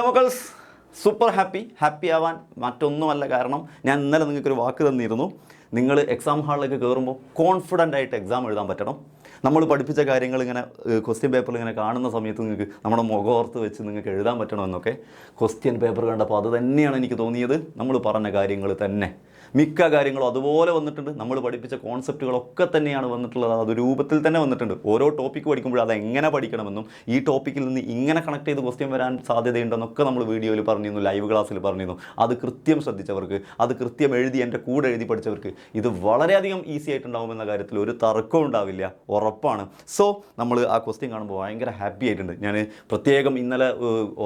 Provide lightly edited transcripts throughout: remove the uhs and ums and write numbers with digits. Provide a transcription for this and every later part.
മക്കൾസ്, super happy ആവാൻ മറ്റൊന്നുമല്ല കാരണം ഞാൻ ഇന്നലെ നിങ്ങൾക്കൊരു വാക്ക് തന്നിരുന്നു. നിങ്ങൾ എക്സാം ഹാളിലേക്ക് കയറുമ്പോൾ കോൺഫിഡൻ്റ് ആയിട്ട് എക്സാം എഴുതാൻ പറ്റണം. നമ്മൾ പഠിപ്പിച്ച കാര്യങ്ങൾ ഇങ്ങനെ ക്വസ്റ്റ്യൻ പേപ്പറിൽ ഇങ്ങനെ കാണുന്ന സമയത്ത് നിങ്ങൾക്ക് നമ്മുടെ മുഖോർത്ത് വെച്ച് നിങ്ങൾക്ക് എഴുതാൻ പറ്റണമെന്നൊക്കെ ക്വസ്റ്റ്യൻ പേപ്പർ കണ്ടപ്പോൾ അത് തന്നെയാണ് എനിക്ക് തോന്നിയത്. നമ്മൾ പറഞ്ഞ കാര്യങ്ങൾ തന്നെ മിക്ക കാര്യങ്ങളും അതുപോലെ വന്നിട്ടുണ്ട്. നമ്മൾ പഠിപ്പിച്ച കോൺസെപ്റ്റുകളൊക്കെ തന്നെയാണ് വന്നിട്ടുള്ളത്. അത് രൂപത്തിൽ തന്നെ വന്നിട്ടുണ്ട്. ഓരോ ടോപ്പിക്ക് പഠിക്കുമ്പോൾ അത് എങ്ങനെ പഠിക്കണമെന്നും ഈ ടോപ്പിക്കിൽ നിന്ന് ഇങ്ങനെ കണക്ട് ചെയ്ത് ക്വസ്റ്റ്യൻ വരാൻ സാധ്യതയുണ്ടെന്നൊക്കെ നമ്മൾ വീഡിയോയിൽ പറഞ്ഞിരുന്നു, ലൈവ് ക്ലാസ്സിൽ പറഞ്ഞിരുന്നു. അത് കൃത്യം ശ്രദ്ധിച്ചവർക്ക്, അത് കൃത്യം എഴുതി എൻ്റെ കൂടെ എഴുതി പഠിച്ചവർക്ക് ഇത് വളരെയധികം ഈസി ആയിട്ടുണ്ടാകുമെന്ന കാര്യത്തിൽ ഒരു തർക്കവും ഉണ്ടാവില്ല, ഉറപ്പാണ്. സോ നമ്മൾ ആ ക്വസ്റ്റ്യൻ കാണുമ്പോൾ ഭയങ്കര ഹാപ്പി ആയിട്ടുണ്ട്. ഞാൻ പ്രത്യേകം ഇന്നലെ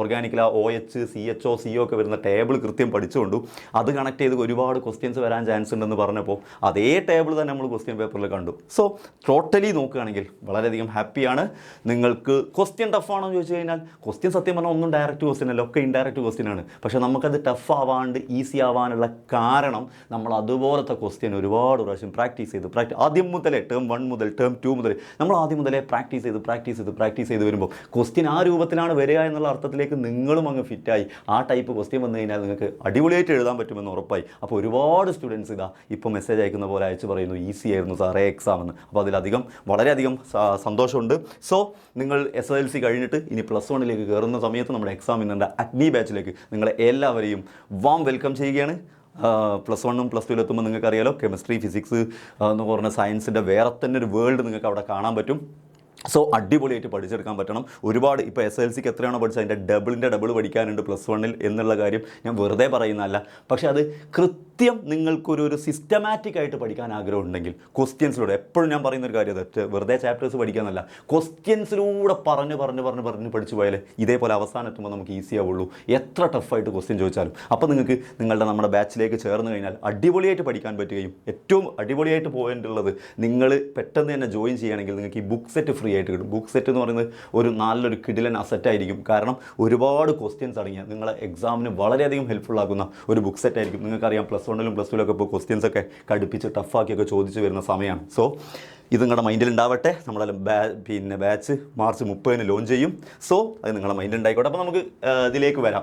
ഓർഗാനിക്കിൽ OH CHO CO ഒക്കെ വരുന്ന ടേബിൾ കൃത്യം പഠിച്ചുകൊണ്ടു. അത് കണക്ട് ചെയ്ത് ഒരുപാട് ക്വസ്റ്റ്യൻസ് വരാൻ ചാൻസ് ഉണ്ടെന്ന് പറഞ്ഞപ്പോൾ അതേ ടേബിൾ തന്നെ നമ്മൾ ക്വസ്റ്റ്യൻ പേപ്പറിൽ കണ്ടു. സോ ടോട്ടലി നോക്കുകയാണെങ്കിൽ വളരെയധികം ഹാപ്പിയാണ്. നിങ്ങൾക്ക് ക്വസ്റ്റ്യൻ ടഫാണോ എന്ന് ചോദിച്ചു കഴിഞ്ഞാൽ ക്വസ്റ്റ്യൻ സത്യം പറഞ്ഞാൽ ഒന്നും ഡയറക്റ്റ് ക്വസ്റ്റ്യൻ അല്ല, ഒക്കെ ഇൻഡയറക്റ്റ് ക്വസ്റ്റ്യൻ ആണ്. പക്ഷേ നമുക്കത് ടഫ് ആവാണ്ട് ഈസി ആവാനുള്ള കാരണം നമ്മൾ അതുപോലത്തെ ക്വസ്റ്റ്യൻ ഒരുപാട് പ്രാവശ്യം പ്രാക്ടീസ് ചെയ്ത് ആദ്യം മുതലേ ടേം 1 മുതൽ ടേം 2 മുതൽ നമ്മൾ ആദ്യം മുതലേ പ്രാക്ടീസ് ചെയ്ത് വരുമ്പോൾ ക്വസ്റ്റ്യൻ ആ രൂപത്തിലാണ് വരിക എന്നുള്ള അർത്ഥത്തിലേക്ക് നിങ്ങളും അങ്ങ് ഫിറ്റായി. ആ ടൈപ്പ് ക്വസ്റ്റ്യൻ വന്നു കഴിഞ്ഞാൽ നിങ്ങൾക്ക് അടിപൊളിയായിട്ട് എഴുതാൻ പറ്റുമെന്ന് ഉറപ്പായി. അപ്പോൾ ഒരുപാട് സ്റ്റുഡൻസ് ഇതാ ഇപ്പോൾ മെസ്സേജ് അയക്കുന്ന പോലെ അയച്ച് പറയുന്നു ഈസി ആയിരുന്നു സാറേ എക്സാം എന്ന്. അപ്പോൾ അതിലധികം വളരെയധികം സന്തോഷമുണ്ട്. സോ നിങ്ങൾ SSLC കഴിഞ്ഞിട്ട് ഇനി +1 കയറുന്ന സമയത്ത് നമ്മുടെ എക്സാമിൻ്റെ അഗ്നി ബാച്ചിലേക്ക് നിങ്ങളെ എല്ലാവരെയും വാം വെൽക്കം ചെയ്യുകയാണ്. +1 +2 എത്തുമ്പോൾ നിങ്ങൾക്കറിയാലോ കെമിസ്ട്രി ഫിസിക്സ് എന്ന് പറഞ്ഞ സയൻസിൻ്റെ വേറെ തന്നെ ഒരു വേൾഡ് നിങ്ങൾക്ക് അവിടെ കാണാൻ പറ്റും. സോ അടിപൊളിയായിട്ട് പഠിച്ചെടുക്കാൻ പറ്റണം. ഒരുപാട് ഇപ്പോൾ SSLCക്ക് എത്രയാണോ പഠിച്ചത് അതിൻ്റെ ഡബിൾ പഠിക്കാനുണ്ട് +1 എന്നുള്ള കാര്യം ഞാൻ വെറുതെ പറയുന്നതല്ല. പക്ഷേ അത് കൃത്യം നിങ്ങൾക്കൊരു സിസ്റ്റമാറ്റിക് ആയിട്ട് പഠിക്കാൻ ആഗ്രഹം ഉണ്ടെങ്കിൽ ക്വസ്റ്റ്യൻസിലൂടെ, എപ്പോഴും ഞാൻ പറയുന്നൊരു കാര്യം അത് വെറുതെ ചാപ്റ്റേഴ്സ് പഠിക്കാനല്ല, ക്വസ്റ്റ്യൻസിലൂടെ പറഞ്ഞ് പഠിച്ചു പോയാൽ ഇതേപോലെ അവസാനം എത്തുമ്പോൾ നമുക്ക് ഈസി ആവുള്ളൂ. എത്ര ടഫായിട്ട് ക്വസ്റ്റ്യൻ ചോദിച്ചാലും. അപ്പോൾ നിങ്ങൾക്ക് നമ്മുടെ ബാച്ചിലേക്ക് ചേർന്ന് കഴിഞ്ഞാൽ അടിപൊളിയായിട്ട് പഠിക്കാൻ പറ്റുകയും ഏറ്റവും അടിപൊളിയായിട്ട് പോയിട്ടുള്ളത് നിങ്ങൾ പെട്ടെന്ന് തന്നെ ജോയിൻ ചെയ്യുകയാണെങ്കിൽ നിങ്ങൾക്ക് ഈ ബുക്ക് സെറ്റ് ഫ്രീ ആയിട്ട് കിട്ടും. ബുക്ക് സെറ്റ് എന്ന് പറയുന്നത് ഒരു നല്ലൊരു കിടിലൻ അസറ്റായിരിക്കും. കാരണം ഒരുപാട് ക്വസ്റ്റ്യൻസ് അടങ്ങിയ നിങ്ങളെ എക്സാമിന് വളരെയധികം ഹെൽപ്ഫുൾ ആകുന്ന ഒരു ബുക്ക് സെറ്റ് ആയിരിക്കും. നിങ്ങൾക്കറിയാം +1 +2 ഇപ്പോൾ ക്വസ്റ്റ്യൻസ് ഒക്കെ കടുപ്പിച്ച് ടഫാക്കിയൊക്കെ ചോദിച്ചു വരുന്ന സമയമാണ്. സോ ഇത് നിങ്ങളുടെ മൈൻഡിൽ ഉണ്ടാവട്ടെ. നമ്മുടെ ബാച്ച് മാർച്ച് 30 ലോഞ്ച് ചെയ്യും. സോ അത് നിങ്ങളുടെ മൈൻഡിൽ ഉണ്ടായിക്കോട്ടെ. അപ്പോൾ നമുക്ക്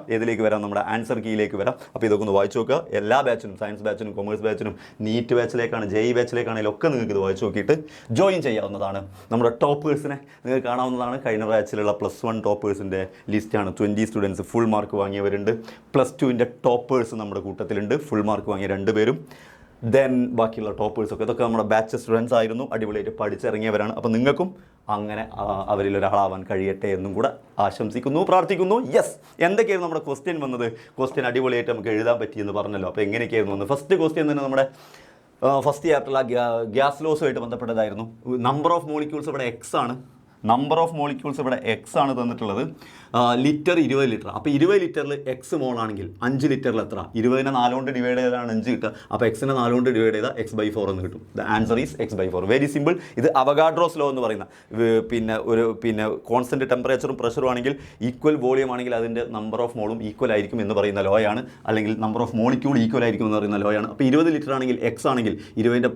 ഏതിലേക്ക് വരാം നമ്മുടെ ആൻസർ കീയിലേക്ക് വരാം. അപ്പോൾ ഇതൊക്കെ ഒന്ന് വായിച്ചു നോക്കുക. എല്ലാ ബാച്ചിനും, സയൻസ് ബാച്ചിനും കൊമേഴ്സ് ബാച്ചിനും നീറ്റ് ബാച്ചിലേക്കാണ് JEE ബാച്ചിലേക്കാണെങ്കിലും ഒക്കെ നിങ്ങൾക്ക് ഇത് വായിച്ചു നോക്കിയിട്ട് ജോയിൻ ചെയ്യാവുന്നതാണ്. നമ്മുടെ ടോപ്പേഴ്സിനെ നിങ്ങൾക്ക് കാണാവുന്നതാണ്. കഴിഞ്ഞ ബാച്ചിലുള്ള +1 ടോപ്പേഴ്സിൻ്റെ ലിസ്റ്റാണ്. 20 സ്റ്റുഡൻസ് ഫുൾ മാർക്ക് വാങ്ങിയവരുണ്ട്. +2ൻ്റെ ടോപ്പേഴ്സ് നമ്മുടെ കൂട്ടത്തിലുണ്ട്, ഫുൾ മാർക്ക് വാങ്ങിയ 2 പേരും. ദെൻ ബാക്കിയുള്ള ടോപ്പേഴ്സൊക്കെ ഇതൊക്കെ നമ്മുടെ ബാച്ച് സ്റ്റുഡൻസ് ആയിരുന്നു, അടിപൊളിയായിട്ട് പഠിച്ചിറങ്ങിയവരാണ്. അപ്പോൾ നിങ്ങൾക്കും അങ്ങനെ അവരിൽ ഒരാളാവാൻ കഴിയട്ടെ എന്നും കൂടെ ആശംസിക്കുന്നു, പ്രാർത്ഥിക്കുന്നു. യെസ്, എന്തൊക്കെയായിരുന്നു നമ്മുടെ ക്വസ്റ്റ്യൻ വന്നത്? ക്വസ്റ്റ്യൻ അടിപൊളിയായിട്ട് നമുക്ക് എഴുതാൻ പറ്റിയെന്ന് പറഞ്ഞല്ലോ. അപ്പോൾ എങ്ങനെയൊക്കെയായിരുന്നു വന്നത്? ഫസ്റ്റ് ക്വസ്റ്റ്യൻ തന്നെ നമ്മുടെ ഫസ്റ്റ് ചാപ്റ്ററിൽ ഗ്യാസ് ലോസുമായിട്ട് ബന്ധപ്പെട്ടതായിരുന്നു. നമ്പർ ഓഫ് മോളിക്യൂൾസ് ഇവിടെ X ആണ്. തന്നിട്ടുള്ളത്. Litre 20 litre. അപ്പോൾ 20 ലിറ്ററിൽ X മോൾ ആണെങ്കിൽ 5 ലിറ്ററിൽ എത്ര? 20നെ 4 കൊണ്ട് ഡിവൈഡ് ചെയ്താണ് 5 കിട്ടുക. അപ്പോൾ Xനെ 4 കൊണ്ട് ഡിവൈഡ് ചെയ്താൽ X/4 എന്ന് കിട്ടും. The answer is X/4. Very simple. ഇത് അവഗാഡ്രോസ് ലോ എന്ന് പറയുന്ന പിന്നെ കോൺസ്റ്റൻറ്റ് ടെമ്പറേച്ചറും പ്രഷറും ആണെങ്കിൽ ഈക്വൽ വോളിയം ആണെങ്കിൽ അതിൻ്റെ നമ്പർ ഓഫ് മോളും ഈക്വൽ ആയിരിക്കും എന്ന് പറയുന്ന ലോയാണ്. അല്ലെങ്കിൽ നമ്പർ ഓഫ് മോളിക്യൂൾ ഈക്വൽ ആയിരിക്കും എന്ന് പറയുന്ന ലോയാണ്. അപ്പോൾ 20 ലിറ്റർ ആണെങ്കിൽ X ആണെങ്കിൽ 20ൻ്റെ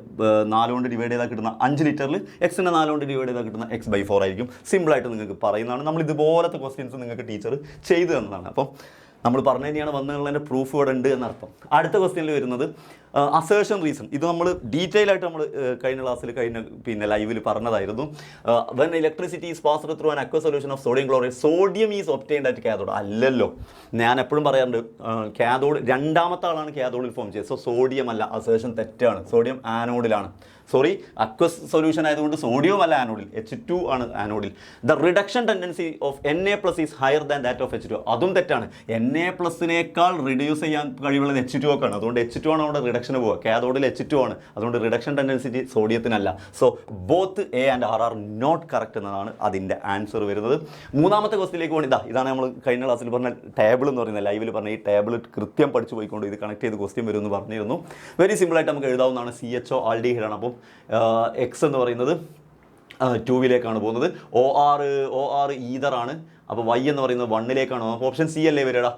4 കൊണ്ട് ഡിവൈഡ് ചെയ്താൽ കിട്ടുന്ന 5 ലിറ്ററിൽ Xനെ 4 കൊണ്ട് ഡിവൈഡ് ചെയ്താൽ കിട്ടുന്ന X/4 ആയിരിക്കും. സിമ്പിളായിട്ട് നിങ്ങൾക്ക് പറയുന്നതാണ്. നമ്മൾ ഇതുപോലത്തെ ക്വസ്റ്റ്യൻസ് നിങ്ങൾക്ക് ടീച്ചർ ചെയ്തു തന്നതാണ്. അപ്പം നമ്മൾ പറഞ്ഞു തന്നെയാണ് വന്നതിൻ്റെ പ്രൂഫ് ഇവിടെ ഉണ്ട് എന്നർത്ഥം. അടുത്ത ക്വസ്റ്റ്യനിൽ വരുന്നത് അസേർഷൻ റീസൺ. ഇത് നമ്മൾ ഡീറ്റെയിൽ ആയിട്ട് നമ്മൾ കഴിഞ്ഞ ക്ലാസ്സിൽ ലൈവിൽ പറഞ്ഞതായിരുന്നു. When electricity is passed through an aqueous solution of sodium chloride, sodium is obtained at cathode. അല്ലല്ലോ, ഞാൻ എപ്പോഴും പറയാറുണ്ട് കാഥോഡ് രണ്ടാമത്തെ ആളാണ് കാഥോഡിൽ ഫോം ചെയ്തത്. സോ സോഡിയം അല്ല, അസേർഷൻ തെറ്റാണ്. സോഡിയം ആനോഡിലാണ്. അക്വസ് സൊല്യൂഷൻ ആയതുകൊണ്ട് സോഡിയം അല്ല ആനോഡിൽ, H2 ആണ് ആനോഡിൽ. The reduction tendency of Na+ is higher than that of H2. അതും തെറ്റാണ്. Na+നേക്കാൾ റിഡ്യൂസ് ചെയ്യാൻ കഴിവുള്ളത് H2 ഒക്കെ ആണ്. അതുകൊണ്ട് H2 ആണ് അവിടെ റിഡക്ഷന് പോവുക. കാഥോഡിൽ H2 ആണ്. അതുകൊണ്ട് റിഡക്ഷൻ ടെൻഡൻസിറ്റി സോഡിയത്തിനല്ല. So both A and R are not correct എന്നതാണ് അതിൻ്റെ ആൻസർ വരുന്നത്. മൂന്നാമത്തെ ക്വസ്റ്റിലേക്ക് പോകണം. ഇതാണ് നമ്മൾ കഴിഞ്ഞ ക്ലാസ്സിൽ പറഞ്ഞ ടേബിൾ എന്ന് പറയുന്നത്, ലൈവിൽ പറഞ്ഞ ഈ ടേബിൾ കൃത്യം പഠിച്ചു പോയിക്കൊണ്ട് ഇത് കണക്ട് ചെയ്ത് ക്വസ്റ്റ്യൻ വരുമെന്ന് പറഞ്ഞിരുന്നു. വെരി സിമ്പിളായിട്ട് നമുക്ക് എഴുതാവുന്നതാണ്. CHO ആൾഡിഹൈഡാണ്. അപ്പം X എന്ന് പറയുന്നത് 2 പോകുന്നത്. OR ഈതറാണ്. അപ്പോൾ Y എന്ന് പറയുന്നത് 1 അപ്പോൾ ഓപ്ഷൻ C അല്ലേ വരിക.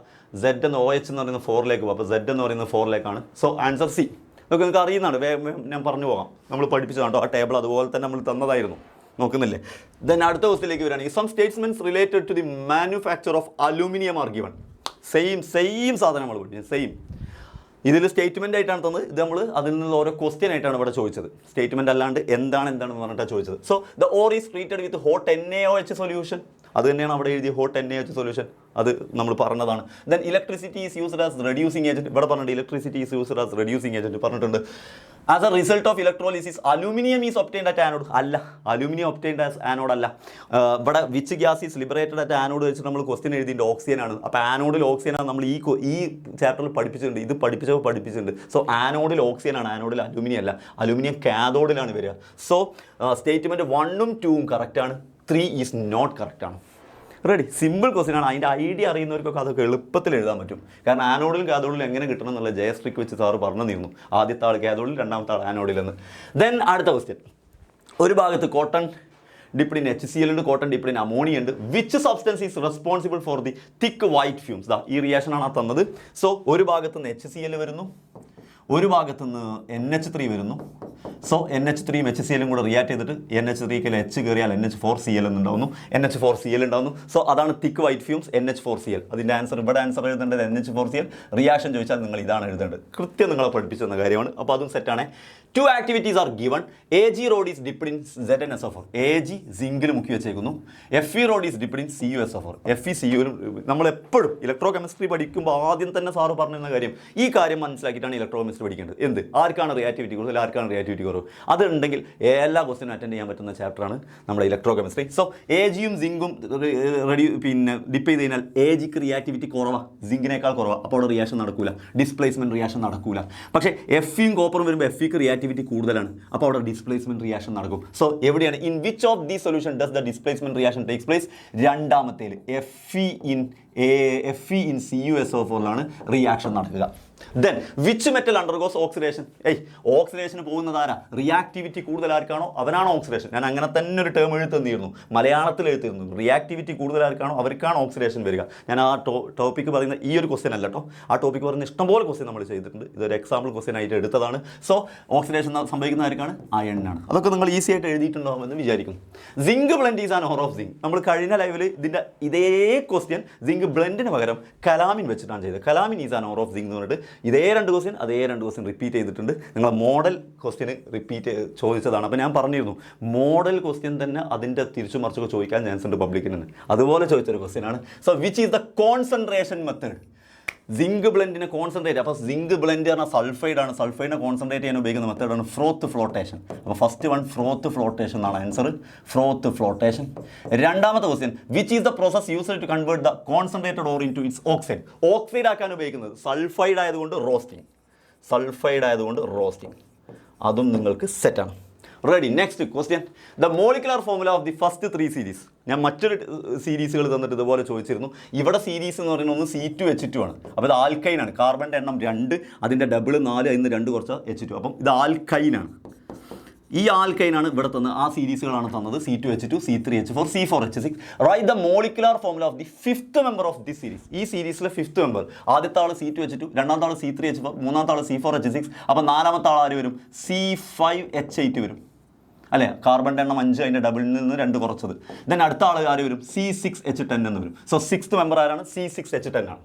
Z എന്ന് OH എന്ന് പറയുന്നത് 4 പോകും. അപ്പോൾ Z എന്ന് പറയുന്നത് 4 സോ ആൻസർ C. ഇതൊക്കെ നിങ്ങൾക്ക് അറിയുന്നതാണ്, ഞാൻ പറഞ്ഞു പോകാം. നമ്മൾ പഠിപ്പിച്ചതാണോ ആ ടേബിൾ, അതുപോലെ തന്നെ നമ്മൾ തന്നതായിരുന്നു. നോക്കുന്നില്ലേ? ദെൻ അടുത്ത ക്വസ്റ്റിലേക്ക് വരികയാണെങ്കിൽ some statements related to the manufacture of aluminium are given. Same സാധനം നമ്മൾ പഠിക്കുന്നത്, സെയിം. ഇതിൽ സ്റ്റേറ്റ്മെൻ്റ് ആയിട്ടാണ് തന്നത്, ഇത് നമ്മൾ അതിൽ നിന്ന് ഓരോ ക്വസ്റ്റ്യൻ ആയിട്ടാണ് ഇവിടെ ചോദിച്ചത്. സ്റ്റേറ്റ്മെൻറ്റ് അല്ലാണ്ട് എന്താണെന്ന് പറഞ്ഞിട്ടാണ് ചോദിച്ചത്. So the or is treated with hot NaOH solution, അത് തന്നെയാണ് അവിടെ എഴുതിയ ഹോട്ട് NaOH സൊല്യൂഷൻ, അത് നമ്മൾ പറഞ്ഞതാണ്. Then electricity is used as reducing agent, ഇവിടെ പറഞ്ഞിട്ടുണ്ട് electricity is used as reducing agent പറഞ്ഞിട്ടുണ്ട്. As a result of electrolysis aluminium is obtained at anode, അല്ല അലൂമിനിയം ഒബ്റ്റൈൻഡ് ആസ് ആനോഡ് അല്ല. ഇവിടെ which gas is liberated at anode വെച്ചിട്ട് നമ്മൾ question എഴുതിയിട്ട് oxygen ആണ്. അപ്പോൾ ആനോഡിൽ ഓക്സിജനാണ് നമ്മൾ ഈ ചാപ്റ്ററിൽ പഠിപ്പിച്ചിട്ടുണ്ട്, ഇത് പഠിപ്പിച്ചിട്ടുണ്ട്. സോ ആനോഡിൽ ഓക്സിജൻ ആണ്, ആനോഡിൽ അലൂമിനിയം അല്ല, അലൂമിനിയം കാഥോഡിലാണ് വരിക. സോ സ്റ്റേറ്റ്മെൻറ്റ് 1ഉം 2ഉം കറക്റ്റാണ്, 3 ഈസ് നോട്ട് കറക്റ്റാണ്. റെഡി, സിമ്പിൾ ക്വസ്റ്റ്യൻ ആണ്. അതിൻ്റെ ഐഡിയ അറിയുന്നവർക്കൊക്കെ അതൊക്കെ എളുപ്പത്തിൽ എഴുതാൻ പറ്റും. കാരണം ആനോഡിലും കാഥോഡിലും എങ്ങനെ കിട്ടണം എന്നുള്ള ജയസ്ട്രിക്ക് വെച്ച് സാറ് പറഞ്ഞു തന്നിരുന്നു. ആദ്യത്തെ ആൾ കാഥോഡിൽ, രണ്ടാമത്തെ ആൾ ആനോഡിലെന്ന്. ദെൻ അടുത്ത ക്വസ്റ്റ്യൻ, ഒരു ഭാഗത്ത് കോട്ടൺ ഡിപ്ഡ് ഇൻ HCl ഉണ്ട്, കോട്ടൺ ഡിപ്ഡ് ഇൻ അമോണിയ ഉണ്ട്. Which substance is responsible for the thick white fumes? ഈ റിയാക്ഷനാണ് തന്നത്. സോ ഒരു ഭാഗത്ത് നിന്ന് HCl വരുന്നു, ഒരു ഭാഗത്തു നിന്ന് NH3 വരുന്നു. സോ NH3യും HClയും കൂടെ റിയാക്ട് ചെയ്തിട്ട് NH3ക്ക് H കയറിയാൽ NH4Cl എന്നുണ്ടാവുന്നു, NH4Cl ഉണ്ടാവുന്നു. സോ അതാണ് തിക്ക് വൈറ്റ് ഫ്യൂംസ്, NH4Cl. അതിൻ്റെ ആൻസർ ഇവിടെ ആൻസർ എഴുതേണ്ടത് NH4Cl. റിയാക്ഷൻ ചോദിച്ചാൽ നിങ്ങൾ ഇതാണ് എഴുതേണ്ടത്. കൃത്യം നിങ്ങളെ പഠിപ്പിച്ചു തന്ന കാര്യമാണ്. അപ്പോൾ അതും സെറ്റാണ്. 2 activities are given. AG road is dipped in ZnSO4, AG സിങ്കിൽ മുക്കി വെച്ചേക്കുന്നു. FE road is dipped in CuSO4, FE Cuലും. നമ്മളെപ്പോഴും ഇലക്ട്രോ കെമിസ്ട്രി പഠിക്കുമ്പോൾ ആദ്യം തന്നെ സാറ് പറഞ്ഞിരുന്ന കാര്യം, ഈ കാര്യം മനസ്സിലാക്കിയിട്ടാണ് ഇലക്ട്രോ കെമിസ്ട്രി പഠിക്കേണ്ടത്. എന്ത്, ആർക്കാണ് റിയാക്ടിവിറ്റി കൂടുതൽ, ആർക്കാണ് റിയാക്ടിവിറ്റി കുറവ്. അതുണ്ടെങ്കിൽ എല്ലാ ക്വസ്റ്റിനും അറ്റൻഡ് ചെയ്യാൻ പറ്റുന്ന ചാപ്റ്ററാണ് നമ്മുടെ ഇലക്ട്രോ കെമിസ്ട്രി. സോ AGയും സിങ്കും ഡിപ്പ് ചെയ്ത് കഴിഞ്ഞാൽ AGക്ക് റിയാക്ടിവിറ്റി കുറവാണ്, സിങ്കിനേക്കാൾ കുറവാണ്. അപ്പോൾ അവിടെ റിയാക്ഷൻ നടക്കൂല, ഡിസ്പ്ലേസ്മെൻറ്റ് റിയാക്ഷൻ നടക്കൂല. പക്ഷേ FEയും കോപ്പറും വരുമ്പോൾ FEക്ക് റിയാക്ടിവിറ്റി കൂടുതലാണ്, അപ്പോൾ അവിടെ ഡിസ്പ്ലേസ്മെൻറ്റ് റിയാക്ഷൻ നടക്കും. സോ എവിടെയാണ്, in which of the solution does the displacement reaction takes place? രണ്ടാമത്തേൽ FE in CuSO4ലാണ് റിയാക്ഷൻ നടക്കുക. Then which metal undergoes oxidation? ഓക്സിഡേഷന് പോകുന്നതാരാ? റിയാക്ടിവിറ്റി കൂടുതൽ ആർക്കാണോ അവനാണ് ഓക്സിഡേഷൻ. ഞാൻ അങ്ങനെ തന്നെ ഒരു ടേം എഴുത്തുന്നിരുന്നു, മലയാളത്തിൽ എഴുത്തിരുന്നു. റിയാക്ടിവിറ്റി കൂടുതൽ ആർക്കാണോ അവർക്കാണ് ഓക്സിഡേഷൻ വരിക. ഞാൻ ആ ടോപ്പിക്ക് പറയുന്ന ഈ ഒരു ക്വസ്റ്റ്യൻ അല്ല കേട്ടോ, ആ ടോപ്പിക്ക് പറയുന്ന ഇഷ്ടംപോലെ ക്വസ്റ്റ്യൻ നമ്മൾ ചെയ്തിട്ടുണ്ട്. ഇതൊരു എക്സാമ്പിൾ ക്വസ്റ്റ്യൻ ആയിട്ട് എടുത്തതാണ്. സോ ഓക്സിഡേഷൻ സംഭവിക്കുന്ന ആർക്കാണ്? അയണിനാണ്. അതൊക്കെ നിങ്ങൾ ഈസി ആയിട്ട് എഴുതിയിട്ടുണ്ടാകുമെന്ന് വിചാരിക്കുന്നു. Zinc blende is an ore of zinc. നമ്മൾ കഴിഞ്ഞ ലൈവിൽ ഇതിൻ്റെ ഇതേ ക്വസ്റ്റ്യൻ സിങ്ക് ബ്ലെൻഡിന് പകരം കലാമിൻ വെച്ചിട്ടാണ് ചെയ്തത്. Calamine is an ore of zinc എന്ന് പറഞ്ഞിട്ട് ഇതേ രണ്ട് ക്വസ്റ്റ്യൻ റിപ്പീറ്റ് ചെയ്തിട്ടുണ്ട്. നിങ്ങൾ മോഡൽ ക്വസ്റ്റ്യൻ റിപ്പീറ്റ് ചോദിച്ചതാണ്. അപ്പോൾ ഞാൻ പറഞ്ഞിരുന്നു മോഡൽ ക്വസ്റ്റ്യൻ തന്നെ അതിൻ്റെ തിരിച്ചു മറിച്ചൊക്കെ ചോദിക്കാൻ ചാൻസ് ഉണ്ട് പബ്ലിക്കിന്. അതുപോലെ ചോദിച്ചൊരു ക്വസ്റ്റ്യൻ ആണ്. So which is the concentration method? Zinc ബ്ലെൻഡിനെ കോൺസെൻട്രേറ്റ്, അപ്പോൾ സിങ്ക് ബ്ലെൻഡ് പറഞ്ഞാൽ സൾഫൈഡാണ്. സൾഫൈഡിനെ കോൺസെൻട്രേറ്റ് ചെയ്യാൻ ഉപയോഗിക്കുന്ന മെത്തേഡാണ് ഫ്രോത്ത് ഫ്ലോട്ടേഷൻ. അപ്പോൾ ഫസ്റ്റ് വൺ ഫ്രോത്ത് ഫ്ലോട്ടേഷൻ എന്നാണ് ആൻസർ, ഫ്രോത്ത് ഫ്ലോട്ടേഷൻ. രണ്ടാമത്തെ question, which is the process used to convert the concentrated ore into its oxide? Oxide ആക്കാൻ ഉപയോഗിക്കുന്നത് സൾഫൈഡ് ആയതുകൊണ്ട് റോസ്റ്റിംഗ്. അതും നിങ്ങൾക്ക് സെറ്റാണ്. Ready, next question, the molecular formula of the first 3 series. ഞാൻ മറ്റൊരു സീരീസുകൾ തന്നിട്ട് ഇതുപോലെ ചോദിച്ചിരുന്നു. ഇവിടെ സീരീസ് എന്ന് പറയുന്നത് ഒന്ന് C2H2 ആണ്. അപ്പോൾ ഇത് ആൽക്കൈനാണ്. കാർബണിൻ്റെ എണ്ണം 2, അതിൻ്റെ ഡബിൾ 4, അതിന് 2 കുറച്ച് H2. അപ്പം ഇത് ആൽക്കൈനാണ്. ഈ ആൽക്കൈനാണ് ഇവിടെ തന്നത്. ആ സീരീസുകളാണ് തന്നത് C2H2, C3H4, C4H6. Write the molecular formula of the 5th member of the series. ഈ സീരീസിലെ 5th മെമ്പർ, ആദ്യത്തെ ആൾ C2H2, രണ്ടാമത്തെ ആൾ C3H4, മൂന്നാമത്തെ ആൾ C4H6. അപ്പോൾ നാലാമത്തെ ആൾ ആര് വരും? C5H8 വരും അല്ലേ? കാർബണിൻ്റെ എണ്ണം 5, അതിൻ്റെ ഡബിളിൽ നിന്ന് 2 കുറച്ചത്. ദെൻ അടുത്ത ആൾ ആര് വരും? C6H10 എന്ന് വരും. സോ 6th മെമ്പർ ആരാണ്? C6H10 ആണ്.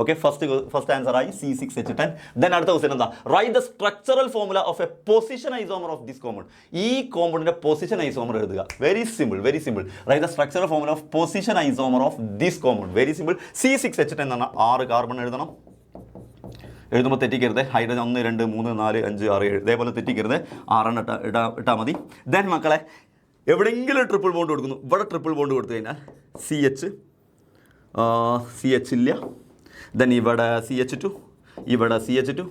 ഓക്കെ, ഫസ്റ്റ് ആൻസർ ആയി C6H10. ദെൻ അടുത്ത ക്വസ്റ്റ്യൻ എന്താ? Write the structural formula of A position isomer of this compound. ഈ കോമ്പൗണ്ടിൻ്റെ പൊസിഷൻ ഐസോമർ എഴുതുക. Very simple. Right the structural formula of position isomer of this compound. Very simple. C6H10 എന്നാണ്. 6 carbon എഴുതണം. എഴുതുമ്പോൾ തെറ്റിക്കരുത്. Hydrogen 1, 2, 3, 4, 5, 6, 7 ഇതേപോലെ തെറ്റിക്കരുത്. 6 ഇട്ടാൽ മതി. Then മക്കളെ എവിടെയെങ്കിലും ട്രിപ്പിൾ ബോണ്ട് കൊടുക്കുന്നു. ഇവിടെ ട്രിപ്പിൾ ബോണ്ട് കൊടുത്തു കഴിഞ്ഞാൽ CH ഇല്ല. ദെൻ ഇവിടെ CH2, ഇവിടെ CH2,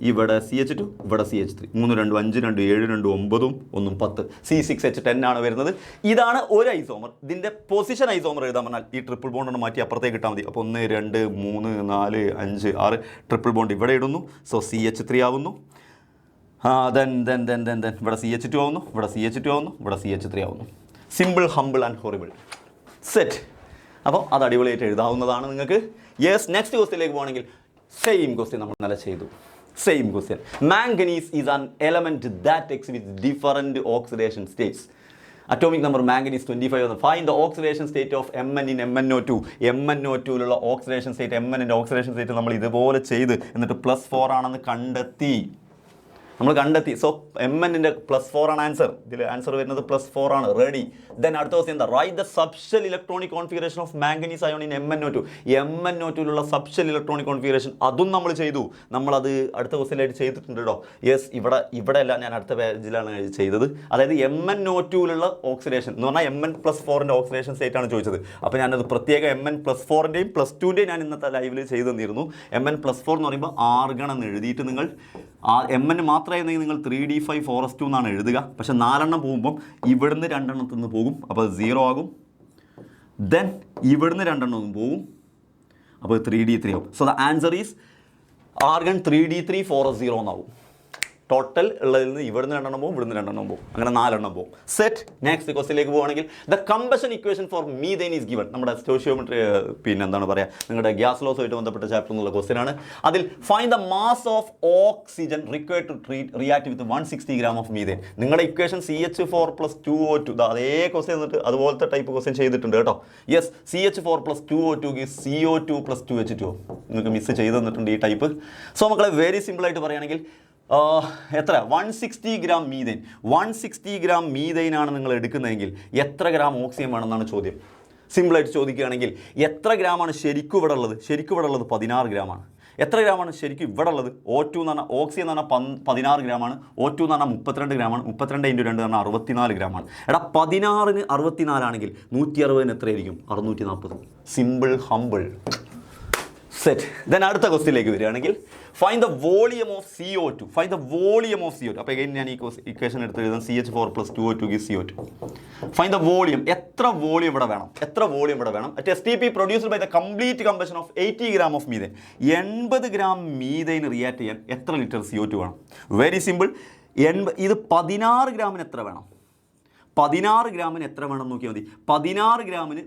ഇവിടെ CH2, ഇവിടെ CH3. 3, 2, 5, 2, 7, 2, 9, 1, 10. C6H10 ആണ് വരുന്നത്. ഇതാണ് ഒരു ഐസോമർ. ഇതിൻ്റെ പൊസിഷൻ ഐസോമർ എഴുതാൻ പറഞ്ഞാൽ ഈ ട്രിപ്പിൾ ബോണ്ട് മാറ്റി അപ്പുറത്തേക്ക് ഇട്ടാൽ മതി. അപ്പോൾ 1, 2, 3, 4, 5, 6 ട്രിപ്പിൾ ബോണ്ട് ഇവിടെ ഇടുന്നു. സോ CH3 ആവുന്നു. ദെൻ ഇവിടെ CH2 ആവുന്നു, ഇവിടെ CH2 ആവുന്നു, ഇവിടെ CH3 ആവുന്നു. Simple, humble and horrible. Set. അപ്പോൾ അത് അടിപൊളിയായിട്ട് എഴുതാവുന്നതാണ് നിങ്ങൾക്ക്. യെസ്, നെക്സ്റ്റ് ക്വസ്റ്റ്യനിലേക്ക് പോകണമെങ്കിൽ സെയിം ക്വസ്റ്റ്യൻ നമ്മൾ നല്ല ചെയ്തു. Same question. Manganese is an element that exhibits different oxidation states. Atomic number manganese 25. Find the oxidation state of Mn in MnO2. MnO2ലുള്ള ഓക്സിഡേഷൻ സ്റ്റേറ്റ്, Mnൻ്റെ ഓക്സിഡേഷൻ സ്റ്റേറ്റ് നമ്മൾ ഇതുപോലെ ചെയ്ത് എന്നിട്ട് +4 ആണെന്ന് കണ്ടെത്തി. സോ Mnൻ്റെ +4 ആണ് ആൻസർ. ഇതിൽ ആൻസർ വരുന്നത് +4 ആണ്. റെഡി. ദെൻ അടുത്ത ക്വസ്റ്റ്യൻ എന്താ? Write the subshell electronic configuration of manganese ion in MnO2. MnO2ലുള്ള സബ്ഷെൽ ഇലക്ട്രോണിക് കോൺഫിഗറേഷൻ അതും നമ്മൾ ചെയ്തു. നമ്മളത് അടുത്ത ക്വസ്റ്റ്യനിലായിട്ട് ചെയ്തിട്ടുണ്ട് കേട്ടോ. യെസ്, ഇവിടെ അല്ല, ഞാൻ അടുത്ത പേജിലാണ് ചെയ്തത്. അതായത് MnO2ലുള്ള ഓക്സിഡേഷൻ എന്ന് പറഞ്ഞാൽ Mn+4ൻ്റെ ഓക്സിഡേഷൻ സ്റ്റേറ്റ് ആണ് ചോദിച്ചത്. അപ്പോൾ ഞാനത് പ്രത്യേക Mn+4ൻ്റെയും +2ൻ്റെയും ഞാൻ ഇന്നത്തെ ലൈവിൽ ചെയ്തു തന്നിരുന്നു. Mn+4 എന്ന് പറയുമ്പോൾ ആർഗൺ എന്ന് എഴുതിയിട്ട് നിങ്ങൾ Mn മാത്രമായിരുന്നെങ്കിൽ നിങ്ങൾ 3d5 4s2 എന്നാണ് എഴുതുക. പക്ഷേ 4 എണ്ണം പോകുമ്പം ഇവിടുന്ന് 2 എണ്ണത്തിൽ നിന്ന് പോകും, അപ്പോൾ അത് 0 ആകും. ദെൻ ഇവിടുന്ന് 2 എണ്ണം പോകും, അപ്പോൾ 3d3 ആകും. So the answer is argon 3d3 4s0 എന്നാകും. ടോട്ടൽ ഉള്ളതിൽ നിന്ന് ഇവിടുന്ന് 2 എണ്ണം പോകും, ഇവിടുന്ന് 2 എണ്ണം പോകും, അങ്ങനെ 4 എണ്ണം പോകും. സെറ്റ്. നെക്സ്റ്റ് ക്വസ്റ്റിലേക്ക് പോകുകയാണെങ്കിൽ the combustion equation for methane is given. നമ്മുടെ സ്റ്റോഷിയോമെട്രി പിന്നെ എന്താണ് പറയുക, നിങ്ങളുടെ ഗ്യാസ് ലോസുമായിട്ട് ബന്ധപ്പെട്ട ചാപ്റ്റർ എന്നുള്ള ക്വസ്റ്റ്യൻ ആണ്. അതിൽ find the mass of oxygen required to react with 160 gram of methane. നിങ്ങളുടെ ഇക്വേഷൻ CH4 + 2O2 അതേ ക്വസ്റ്റ്യൻ എന്നിട്ട് അതുപോലത്തെ ടൈപ്പ് ക്വസ്റ്റ്യൻ ചെയ്തിട്ടുണ്ട് കേട്ടോ. Yes, CH4 + 2O2 CO2 + 2H2O. നിങ്ങൾക്ക് മിസ് ചെയ്ത് തന്നിട്ടുണ്ട് ഈ ടൈപ്പ്. സോ മക്കളെ വെരി സിമ്പിളായിട്ട് പറയുകയാണെങ്കിൽ എത്ര 160 gram മീഥൈൻ 160 gram മീഥൈനാണ് നിങ്ങൾ എടുക്കുന്നതെങ്കിൽ എത്ര ഗ്രാം ഓക്സിജൻ വേണമെന്നാണ് ചോദ്യം. സിമ്പിളായിട്ട് ചോദിക്കുകയാണെങ്കിൽ എത്ര ഗ്രാമാണ് ശരിക്കും ഇവിടെ ഉള്ളത്? ശരിക്കും ഇവിടെ ഉള്ളത് 16 ഗ്രാമാണ്. എത്ര ഗ്രാമാണ് ശരിക്കും ഇവിടെ ഉള്ളത്? O2 എന്ന് പറഞ്ഞാൽ ഓക്സിജൻ എന്ന് പറഞ്ഞാൽ 16 ഗ്രാമാണ്. O2 എന്ന് പറഞ്ഞാൽ 32 ഗ്രാമാണ്. 32 × 2 എന്ന് പറഞ്ഞാൽ 64 ഗ്രാമാണ്. എടാ 16ന് 64 ആണെങ്കിൽ 160ന് എത്രയായിരിക്കും? 640. Simple, humble. സെറ്റ്. ദെൻ അടുത്ത ക്വസ്റ്റ്യനിലേക്ക് വരികയാണെങ്കിൽ find the volume of CO2. Find the volume of CO2. അപ്പോൾ ഞാൻ ഈ ഇക്വേഷൻ എടുത്ത് എഴുതാം. CH4 + 2O2 CO2. Find the volume. എത്ര വോളിയം ഇവിടെ വേണം? At STP produced by the complete combustion of 80 gram of methane. 80 gram methane റിയാക്ട് ചെയ്യാൻ എത്ര ലിറ്റർ CO2 വേണം? Very simple. ഇത് 16 ഗ്രാമിന് എത്ര വേണം? 16 ഗ്രാമിന് എത്ര വേണം നോക്കിയാൽ മതി. 16 ഗ്രാമിന്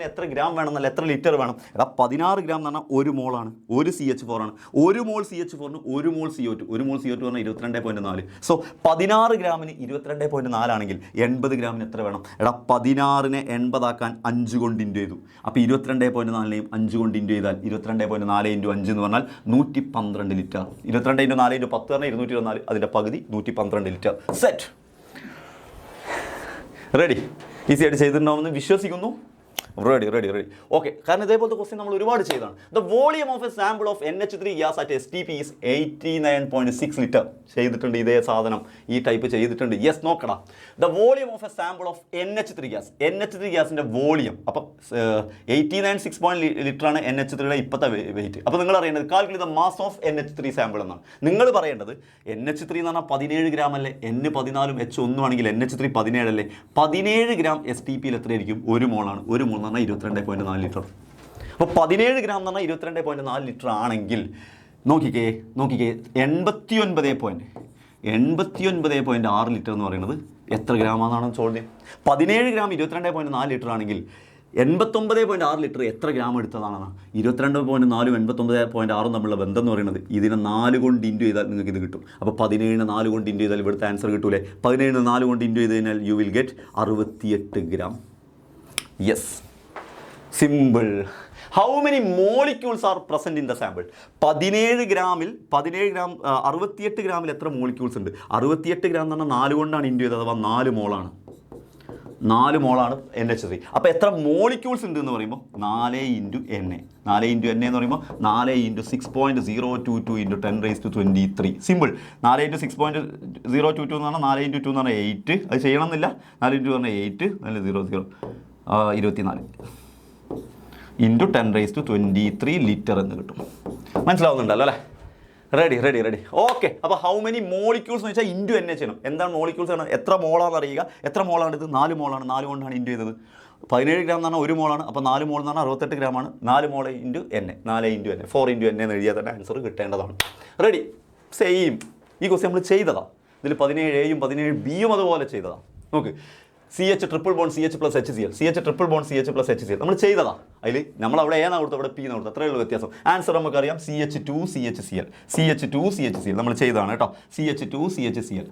എത്ര ഗ്രാം വേണം എന്നല്ല, എത്ര ലിറ്റർ വേണം. എടാ 16 ഗ്രാം എന്ന് പറഞ്ഞാൽ 1 മോളാണ്, 1 CH4 ആണ്. 1 മോൾ CH4ന് 1 മോൾ CO2. 1 മോൾ CO2 പറഞ്ഞാൽ 22.4. സോ 16 ഗ്രാമിന് 22.4 ആണെങ്കിൽ 80 ഗ്രാമിന് എത്ര വേണം? എടാ 16നെ 80 ആക്കാൻ 5 കൊണ്ട് ഇൻറ്റു ചെയ്തു. അപ്പോൾ 22.4നെയും 5 കൊണ്ട് ഇൻറ്റു ചെയ്താൽ 22.4 × 5 എന്ന് പറഞ്ഞാൽ 112 ലിറ്റർ. 22 × 4 × 10 പറഞ്ഞാൽ 224. അതിൻ്റെ പകുതി 112 ലിറ്റർ. സെറ്റ്. റെഡി. ഈസി ആയിട്ട് ചെയ്തിട്ടുണ്ടാവുമെന്ന് വിശ്വസിക്കുന്നു. റെഡി. ഓക്കെ, കാരണം ഇതേപോലത്തെ ക്വസ്റ്റ്യൻ നമ്മൾ ഒരുപാട് ചെയ്തതാണ്. The volume of A sample of NH3 gas at STP is 89.6 litre. ചെയ്തിട്ടുണ്ട് ഇതേ സാധനം, ഈ ടൈപ്പ് ചെയ്തിട്ടുണ്ട്. യെസ്, നോക്കടാ. The volume of A sample of NH3 gas. NH3 ഗ്യാസിൻ്റെ വോളിയം അപ്പം 89.6 ലിറ്ററാണ് NH3യുടെ ഇപ്പോഴത്തെ വെയിറ്റ്. അപ്പോൾ നിങ്ങൾ അറിയേണ്ടത് calculate the mass of NH3 sample എന്നാണ് നിങ്ങൾ പറയേണ്ടത്. NH3 എന്ന് പറഞ്ഞാൽ 17 ഗ്രാം അല്ലേ? N 14 H1 ആണെങ്കിൽ NH3 17 അല്ലേ? 17 ഗ്രാം STPയിൽ എത്രയായിരിക്കും? 1 മോളാണ്. 1 മോൾ എന്ന് പറഞ്ഞാൽ 22.4 ലിറ്റർ. അപ്പോൾ 17 ഗ്രാം എന്ന് പറഞ്ഞാൽ 22.4 ലിറ്റർ ആണെങ്കിൽ നോക്കിക്കേ 89.6 ലിറ്റർ എന്ന് പറയുന്നത് എത്ര ഗ്രാമാണെന്നാണ് ചോദ്യം. 17 ഗ്രാം 22.4 ലിറ്റർ ആണെങ്കിൽ 89.6 ലിറ്റർ എത്ര ഗ്രാം എടുത്തതാണെന്നാണ്. 22.4 89.6 തമ്മിലുള്ള ബന്ധം എന്ന് പറയുന്നത് ഇതിനെ 4 കൊണ്ട് ഇൻറ്റു ചെയ്താൽ നിങ്ങൾക്ക് ഇത് കിട്ടും. അപ്പോൾ 17നെ 4 കൊണ്ട് ഇൻറ്റു ചെയ്താൽ ഇവിടുത്തെ ആൻസർ കിട്ടൂലേ? 17നെ 4 കൊണ്ട് ഇൻറ്റു ചെയ്ത് കഴിഞ്ഞാൽ you will get 68 gram. Yes, simple. How many molecules are present in the sample? 17 gram 68 ഗ്രാമിൽ എത്ര മോളിക്യൂൾസ് ഉണ്ട്? 68 ഗ്രാം എന്ന് പറഞ്ഞാൽ 4 കൊണ്ടാണ് ഇൻറ്റു ചെയ്തത്. അഥവാ 4 മോളാണ്. 4 മോളാണ് NH3. അപ്പോൾ എത്ര മോളിക്യൂൾസ് ഉണ്ട് എന്ന് പറയുമ്പോൾ 4 × NA. 4 × NA എന്ന് പറയുമ്പോൾ 4 × 6.022 × 10⁻23. സിമ്പിൾ. 4 × 6.022 എന്ന് പറഞ്ഞാൽ 4 × 2 എന്ന് പറഞ്ഞാൽ 8. അത് ചെയ്യണമെന്നില്ല. 4 × 2 പറഞ്ഞാൽ 8 അല്ല 0 24 × 10⁻23 ലിറ്റർ എന്ന് കിട്ടും. മനസ്സിലാവുന്നുണ്ടല്ലോ അല്ലേ? റെഡി. ഓക്കെ, അപ്പോൾ ഹൗ മെനി മോളിക്യൂൾസ് എന്ന് വെച്ചാൽ ഇൻറ്റു NA ചെയ്യണം. എന്താണ് മോളിക്യൂൾസ് ആണ്? എത്ര മോളാണെന്ന് അറിയുക. എത്ര മോളാണ് ഇത്? 4 മോളാണ്. 4 കൊണ്ടാണ് ഇൻറ്റു ചെയ്തത്. 17 ഗ്രാം എന്ന് പറഞ്ഞാൽ 1 മോളാണ്. അപ്പോൾ 4 മോൾ എന്ന് പറഞ്ഞാൽ 68 ഗ്രാമാണ്. 4 മോൾ ഇൻറ്റു NA. 4 × NA 4 × NA എന്ന് എഴുതിയാൽ തന്നെ ആൻസർ കിട്ടേണ്ടതാണ്. റെഡി. സെയിം ഈ ക്വസ്റ്റ്യൻ നമ്മൾ ചെയ്തതാണ്. ഇതിൽ 17A-യും 17B-യും അതുപോലെ ചെയ്തതാണ്. നോക്ക്, CH triple bond CH + HCl. CH triple bond CH + HCl നമ്മൾ ചെയ്തതാണ്. അതിൽ നമ്മൾ അവിടെ ഏതാണ് കൊടുത്തത്? അവിടെ P എന്ന് കൊടുത്തത്. അത്രയേ ഉള്ളൂ വ്യത്യാസം. ആൻസർ നമുക്കറിയാം. CH2 CHCl നമ്മൾ ചെയ്തതാണ് കേട്ടോ. CH2 CHCl.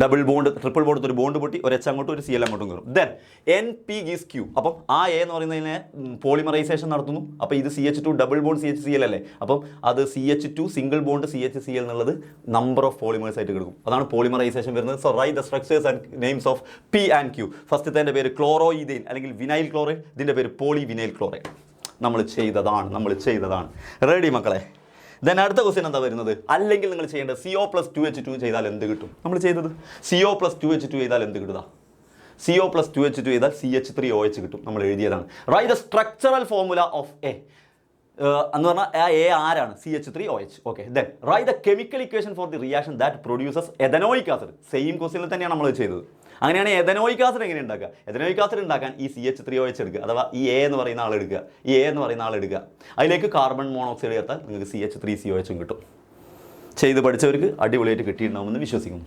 Double bond triple bond ഒരു ബോണ്ട് പൊട്ടി ഒരു എച്ച് അങ്ങോട്ടും ഒരു സി എൽ അങ്ങോട്ടും കയറും. ദെൻ എൻ പി ഗീസ് ക്യൂ. അപ്പം ആ എ എന്ന് പറയുന്നതിനെ പോളിമറൈസേഷൻ നടത്തുന്നു. അപ്പോൾ ഇത് CH2 double bond CH Cl അല്ലേ. അപ്പം അത് CH2 സിംഗിൾ ബോണ്ട് CHCl എന്നുള്ളത് നമ്പർ ഓഫ് പോളിമേഴ്സ് ആയിട്ട് കിടക്കും. അതാണ് പോളിമറൈസേഷൻ വരുന്നത്. So write the structures and names of P and Q. ഫസ്റ്റത്തെ പേര് ക്ലോറോഇഥൈൻ അല്ലെങ്കിൽ വിനൈൽ ക്ലോറൈഡ്, ഇതിൻ്റെ പേര് പോളി വിനൈൽ ക്ലോറൈഡ്. നമ്മൾ ചെയ്തതാണ്. റെഡി മക്കളെ. ദെൻ അടുത്ത ക്വസ്റ്റ്യൻ എന്താ വരുന്നത്? അല്ലെങ്കിൽ നിങ്ങൾ ചെയ്യേണ്ടത് CO+2H2 ചെയ്താൽ എന്ത് കിട്ടും? നമ്മൾ ചെയ്തത് CO+2H2 ചെയ്താൽ എന്ത് കിട്ടുക? CO+2H2 ചെയ്താൽ CH3OH കിട്ടും. നമ്മൾ എഴുതിയതാണ്. Right the structural formula of A എന്ന് പറഞ്ഞാൽ ആ എ ആരാണ്? CH3OH. Okay. Then write the chemical equation for the reaction that produces ethanoic acid. Same ക്വസ്റ്റ്യനിൽ തന്നെയാണ് നമ്മൾ ചെയ്തത്. അങ്ങനെയാണ് എഥനോയിക് ആസിഡ് എങ്ങനെ ഉണ്ടാക്കുക? എഥനോയിക് ആസിഡ് ഉണ്ടാക്കാൻ ഈ CH3OH എടുക്കുക, അഥവാ ഈ എ എന്ന് പറയുന്ന ആൾ എടുക്കുക. അതിലേക്ക് കാർബൺ മോണോക്സൈഡ് ചേർത്താൽ നിങ്ങൾക്ക് CH3COH കിട്ടും. ചെയ്ത് പഠിച്ചവർക്ക് അടിപൊളിയായിട്ട് കിട്ടിയിട്ടുണ്ടാവുമെന്ന് വിശ്വസിക്കുന്നു.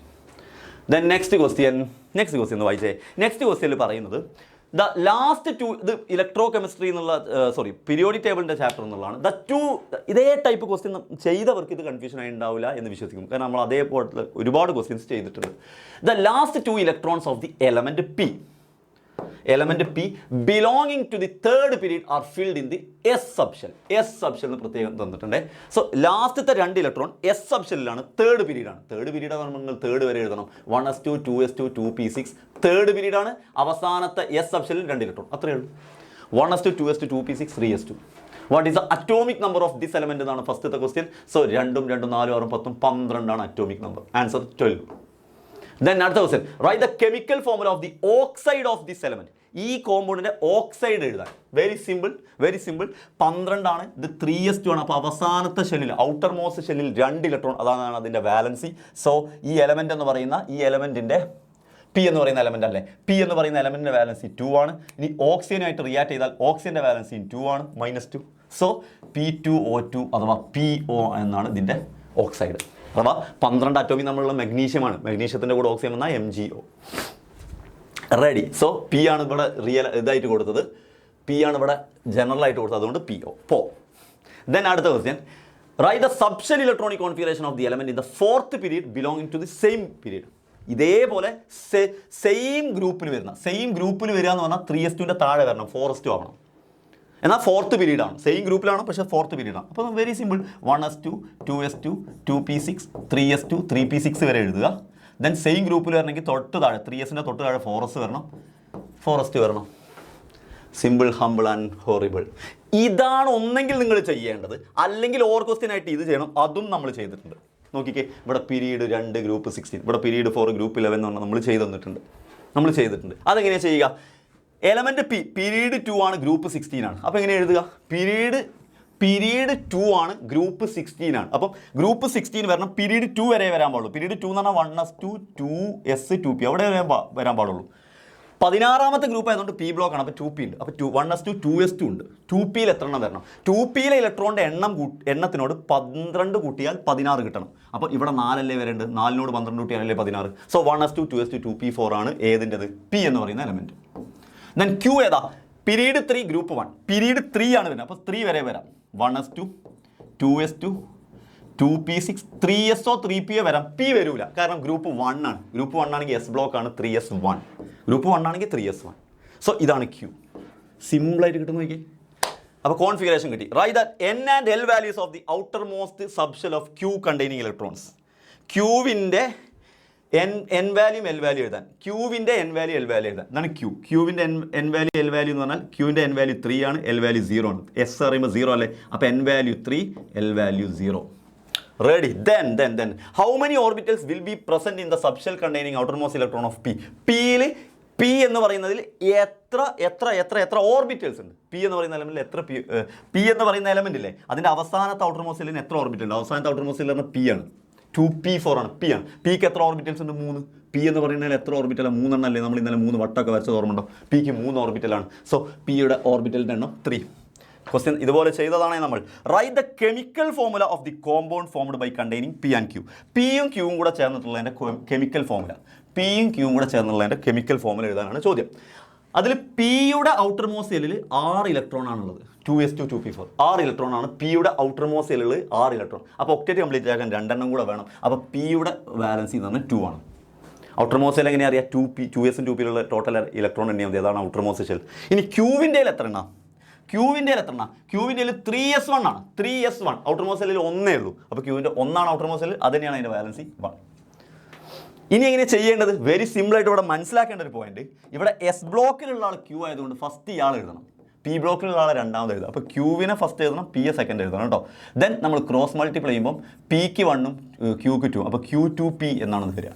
ദെൻ നെക്സ്റ്റ് ക്വസ്റ്റ്യൻ ഒന്ന് വായിച്ചേ. നെക്സ്റ്റ് ക്വസ്റ്റ്യനിൽ പറയുന്നത് ദ ലാസ്റ്റ് ടു, ഇത് ഇലക്ട്രോ കെമിസ്ട്രി എന്നുള്ള പീരിയോഡിക് ടേബിളിൻ്റെ ചാപ്റ്റർ എന്നുള്ളതാണ്. ഇതേ ടൈപ്പ് ക്വസ്റ്റ്യൻ ചെയ്തവർക്ക് ഇത് കൺഫ്യൂഷൻ ആയി ഉണ്ടാവില്ല എന്ന് വിശ്വസിക്കുന്നു. കാരണം നമ്മൾ അതേപോലെ ഒരുപാട് ക്വസ്റ്റ്യൻസ് ചെയ്തിട്ടുണ്ട്. The last 2 electrons of the element P belonging to the third period are filled in the S subshell. S subshell എന്ന് പ്രത്യേകം തന്നിട്ടുണ്ട്. സോ ലാസ്റ്റത്തെ 2 ഇലക്ട്രോൺ S subshellലാണ്, തേർഡ് പീരീഡാണ്. തേർഡ് പീരീഡ് നിങ്ങൾ തേർഡ് വരെ എഴുതണം. 1s2 2s2 2p6 third പീരീഡാണ്. അവസാനത്തെ S subshell 2 ഇലക്ട്രോൺ, അത്രയേ ഉള്ളൂ. 1s2 2s2 2p6 3s2. What is the atomic number of this element എന്നാണ് ഫസ്റ്റത്തെ ക്വസ്റ്റ്യൻ. സോ 2 2 4 6 10 12 ആണ് അറ്റോമിക് നമ്പർ. ആൻസർ 12. Then അടുത്ത question write the chemical formula of the oxide of this element. ഈ കോമ്പൗണ്ടിന്റെ oxide എഴുതാൻ very simple 12 ആണ്. ഇത് 3s2 ആണ്. അപ്പോൾ അവസാനത്തെ ഷെല്ലിൽ, ഔട്ടർ മോസ്റ്റ് ഷെല്ലിൽ 2 ഇലക്ട്രോൺ, അതാണ് അതിൻ്റെ വാലൻസി. സോ ഈ എലമെന്റ് എന്ന് പറയുന്ന ഈ എലമെന്റിന്റെ P എന്ന് പറയുന്ന എലമെന്റ് അല്ലേ, P എന്ന് പറയുന്ന എലമെന്റിന്റെ വാലൻസി 2 ആണ്. ഇനി ഓക്സിജനായിട്ട് റിയാക്ട് ചെയ്താൽ ഓക്സിജന്റെ വാലൻസി 2 ആണ്, -2. സോ P2O2 അഥവാ PO എന്നാണ് ഇതിന്റെ ഓക്സൈഡ്. അഥവാ 12 അറ്റോമിക് നമ്മളുള്ള മെഗ്നീഷ്യമാണ്. മെഗ്നീഷ്യത്തിൻ്റെ കൂടെ ഓക്സിജൻ വന്നാൽ MgO. റെഡി. സോ P ആണ് ഇവിടെ ഇതായിട്ട് കൊടുത്തത്, P ആണ് ഇവിടെ ജനറൽ ആയിട്ട് കൊടുത്തത്, അതുകൊണ്ട് PO. ദെൻ അടുത്ത question write the subshell electronic configuration of the element in the fourth period belonging to the same period. ഇതേപോലെ സെയിം ഗ്രൂപ്പിൽ വരിക എന്ന് പറഞ്ഞാൽ 3s2 താഴെ വരണം, 4s2 ആവണം. എന്നാൽ ഫോർത്ത് പീരീഡ് ആണ്, സെയിം ഗ്രൂപ്പിലാണ് പക്ഷേ ഫോർത്ത് പീരീഡ് ആണ്. അപ്പോൾ very simple 1s2 2s2 2p6 3s2 3p6 വരെ എഴുതുക. ദെൻ സെയിം ഗ്രൂപ്പിൽ വരണമെങ്കിൽ തൊട്ട് താഴെ 3sൻ്റെ തൊട്ട് താഴെ 4s വരണം, 4s2 വരണം. Simple, humble and horrible. ഇതാണ് ഒന്നെങ്കിൽ നിങ്ങൾ ചെയ്യേണ്ടത്, അല്ലെങ്കിൽ ഓവർ ക്വസ്റ്റ്യൻ ആയിട്ട് ഇത് ചെയ്യണം. അതും നമ്മൾ ചെയ്തിട്ടുണ്ട്. നോക്കിക്കേ, ഇവിടെ പീരീഡ് 2 ഗ്രൂപ്പ് 16, ഇവിടെ പീരീഡ് 4 ഗ്രൂപ്പ് 11 എന്ന് പറഞ്ഞാൽ നമ്മൾ ചെയ്തിട്ടുണ്ട്. അതെങ്ങനെയാണ് ചെയ്യുക? എലമെന്റ് പീരീഡ് 2 ആണ്, ഗ്രൂപ്പ് 16 ആണ്. അപ്പോൾ എങ്ങനെ എഴുതുക? പീരീഡ് 2 ആണ്, ഗ്രൂപ്പ് 16 ആണ്. അപ്പം ഗ്രൂപ്പ് 16 വരണം, പീരീഡ് 2 വരെ വരാൻ പാടുള്ളൂ. പീരീഡ് 2 എന്ന് പറഞ്ഞാൽ 1s2 2s 2p അവിടെ വരാൻ പാടുള്ളൂ. 16ാമത്തെ ഗ്രൂപ്പ് ആയതുകൊണ്ട് P ബ്ലോക്ക് ആണ്. അപ്പോൾ 2p ഉണ്ട്. അപ്പോൾ 1s2 2s2 ഉണ്ട്. 2pയിൽ എത്ര എണ്ണം വരണം? 2pയിലെ ഇലക്ട്രോണിൻ്റെ എണ്ണത്തിനോട് 12 കൂട്ടിയാൽ 16 കിട്ടണം. അപ്പോൾ ഇവിടെ 4 അല്ലേ വരേണ്ടത്, 4നോട് 12 കൂട്ടിയാലല്ലേ 16. സോ 1s2 2s2 2p4 ആണ് ഏതിൻ്റെത്? P എന്ന് പറയുന്ന എലമെന്റ്. ദെൻ Q ഏതാ? പീരീഡ് 3 ഗ്രൂപ്പ് 1, പീരീഡ് 3 ആണ് വരുന്നത്. അപ്പോൾ 3 വരെ വരാം. 1s2 2s2 2p6 3so 3p വരാം. P വരൂല, കാരണം ഗ്രൂപ്പ് 1 ആണ്. ഗ്രൂപ്പ് 1 ആണെങ്കിൽ S ബ്ലോക്ക് ആണ്, 3s1. ഗ്രൂപ്പ് 1 ആണെങ്കിൽ 3s1. സോ ഇതാണ് Q. സിമ്പിളായിട്ട് കിട്ടുന്ന നോക്കി. അപ്പോൾ കോൺഫിഗറേഷൻ കിട്ടി. Write the N and L values of the outermost subshell of Q containing electrons. ക്യൂവിൻ്റെ N വാല്യൂം L വാല്യൂ എഴുതാൻ, ക്യൂവിൻ്റെ N വാല്യൂ L വാല്യൂ എഴുതാൻ. ഇതാണ് ക്യൂവിൻ്റെ N വാല്യൂ L വാല്യൂ എന്ന് പറഞ്ഞാൽ ക്യൂവിൻ്റെ N വാല്യൂ 3 ആണ്, L വാല്യൂ 0 ആണ്. S പറയുമ്പോൾ 0 അല്ലേ, അപ്പോൾ N value 3 L value 0. Ready. Then how many orbitals will be present in the subshell containing outermost electron of പിയിൽ P എന്ന് പറയുന്നതിൽ എത്ര ഓർബിറ്റൽസ് ഉണ്ട്? P എന്ന് പറയുന്ന എലമെന്റിൽ P എന്ന് പറയുന്ന എലമെന്റ് ഇല്ലേ, അതിൻ്റെ അവസാനത്തെ ഔട്ടർമോസ്റ്റ് സെല്ലിന് എത്ര ഓർബിറ്റൽ ഉണ്ട്? അവസാനത്തെ ഔട്ടർമോസ്റ്റ് സെല്ലിൽ പറഞ്ഞാൽ P ആണ്. 2p4 ആണ്. P ആണ്. Pക്ക് എത്ര ഓർബിറ്റൽസ് ഉണ്ട്? 3. P എന്ന് പറയുന്നതിൽ എത്ര ഓർബിറ്റലാണ്? 3 എണ്ണല്ലേ. നമ്മൾ ഇന്നലെ 3 വട്ടമൊക്കെ വരച്ചത് ഓർമ്മയുണ്ടോ? Pക്ക് 3 ഓർബിറ്റലാണ്. സോ Pയുടെ ഓർബിറ്റലിൻ്റെ എണ്ണം 3. ക്വസ്റ്റ്യൻ ഇതുപോലെ ചെയ്തതാണേ നമ്മൾ. Write the chemical formula of the compound formed by containing P and Q. Pയും Qയും കൂടെ ചേർന്നിട്ടുള്ളതിൻ്റെ കെമിക്കൽ ഫോർമുല. Pയും Qയും കൂടെ ചേർന്നുള്ളതിൻ്റെ കെമിക്കൽ ഫോർമുല എഴുതാനാണ് ചോദ്യം. അതിൽ Pയുടെ ഔട്ടർ മോസ്റ്റ് സെല്ലിൽ 6 ഇലക്ട്രോൺ ആണുള്ളത്. 2s2 2p4 6 ഇലക്ട്രോൺ ആണ്. Pയുടെ ഔട്ടർ മോസ്റ്റ് സെല്ലിൽ 6 ഇലക്ട്രോൺ. അപ്പോൾ ഒക്ടേറ്റ് കംപ്ലീറ്റ് ആക്കാൻ 2 എണ്ണം കൂടെ വേണം. അപ്പോൾ Pയുടെ വാലൻസി എന്ന് പറഞ്ഞാൽ 2 ആണ്. ഔട്ടർമോസ്റ്റ് ഷെൽ എങ്ങനെയാണ് അറിയാം? 2s 2pയിലുള്ള ടോട്ടൽ ഇലക്ട്രോൺ എണ്ണിയാൽ മതി, അതാണ് ഔട്ടർമോസ്റ്റ് ഷെൽ. ഇനി ക്യൂവിൻ്റെ എത്ര എണ്ണ? ക്യൂവിൻ്റെ എത്ര എണ്ണ? ക്യൂവിൻ്റെ 3s1 ആണ്. 3s1 ഔട്ടർമോസ്റ്റ് ഷെല്ലിൽ ഒന്നേ ഉള്ളൂ. അപ്പോൾ ക്യൂവിൻ്റെ ഒന്നാണ് ഔട്ടർമോസ്റ്റ് ഷെൽ, അത് തന്നെയാണ് അതിൻ്റെ വാലൻസി 1. ഇനി എങ്ങനെ ചെയ്യേണ്ടത്? വെരി സിമ്പിളായിട്ട് ഇവിടെ മനസ്സിലാക്കേണ്ട ഒരു പോയിന്റ്, ഇവിടെ എസ് ബ്ലോക്കിലുള്ള ആൾ ക്യൂ ആയതുകൊണ്ട് ഫസ്റ്റ് ഇയാൾ എഴുതണം, പി ബ്ലോക്കിലുള്ള ആളെ രണ്ടാമത് എഴുതുക. അപ്പോൾ ക്യൂവിനെ ഫസ്റ്റ് എഴുതണം, പി എ സെക്കൻഡ് എഴുതണം കേട്ടോ. ദെൻ നമ്മൾ ക്രോസ് മൾട്ടിപ്ലൈ ചെയ്യുമ്പോൾ പിക്ക് 1ഉം ക്യൂക്ക് 2, അപ്പോൾ Q2P എന്നാണ് വരിക.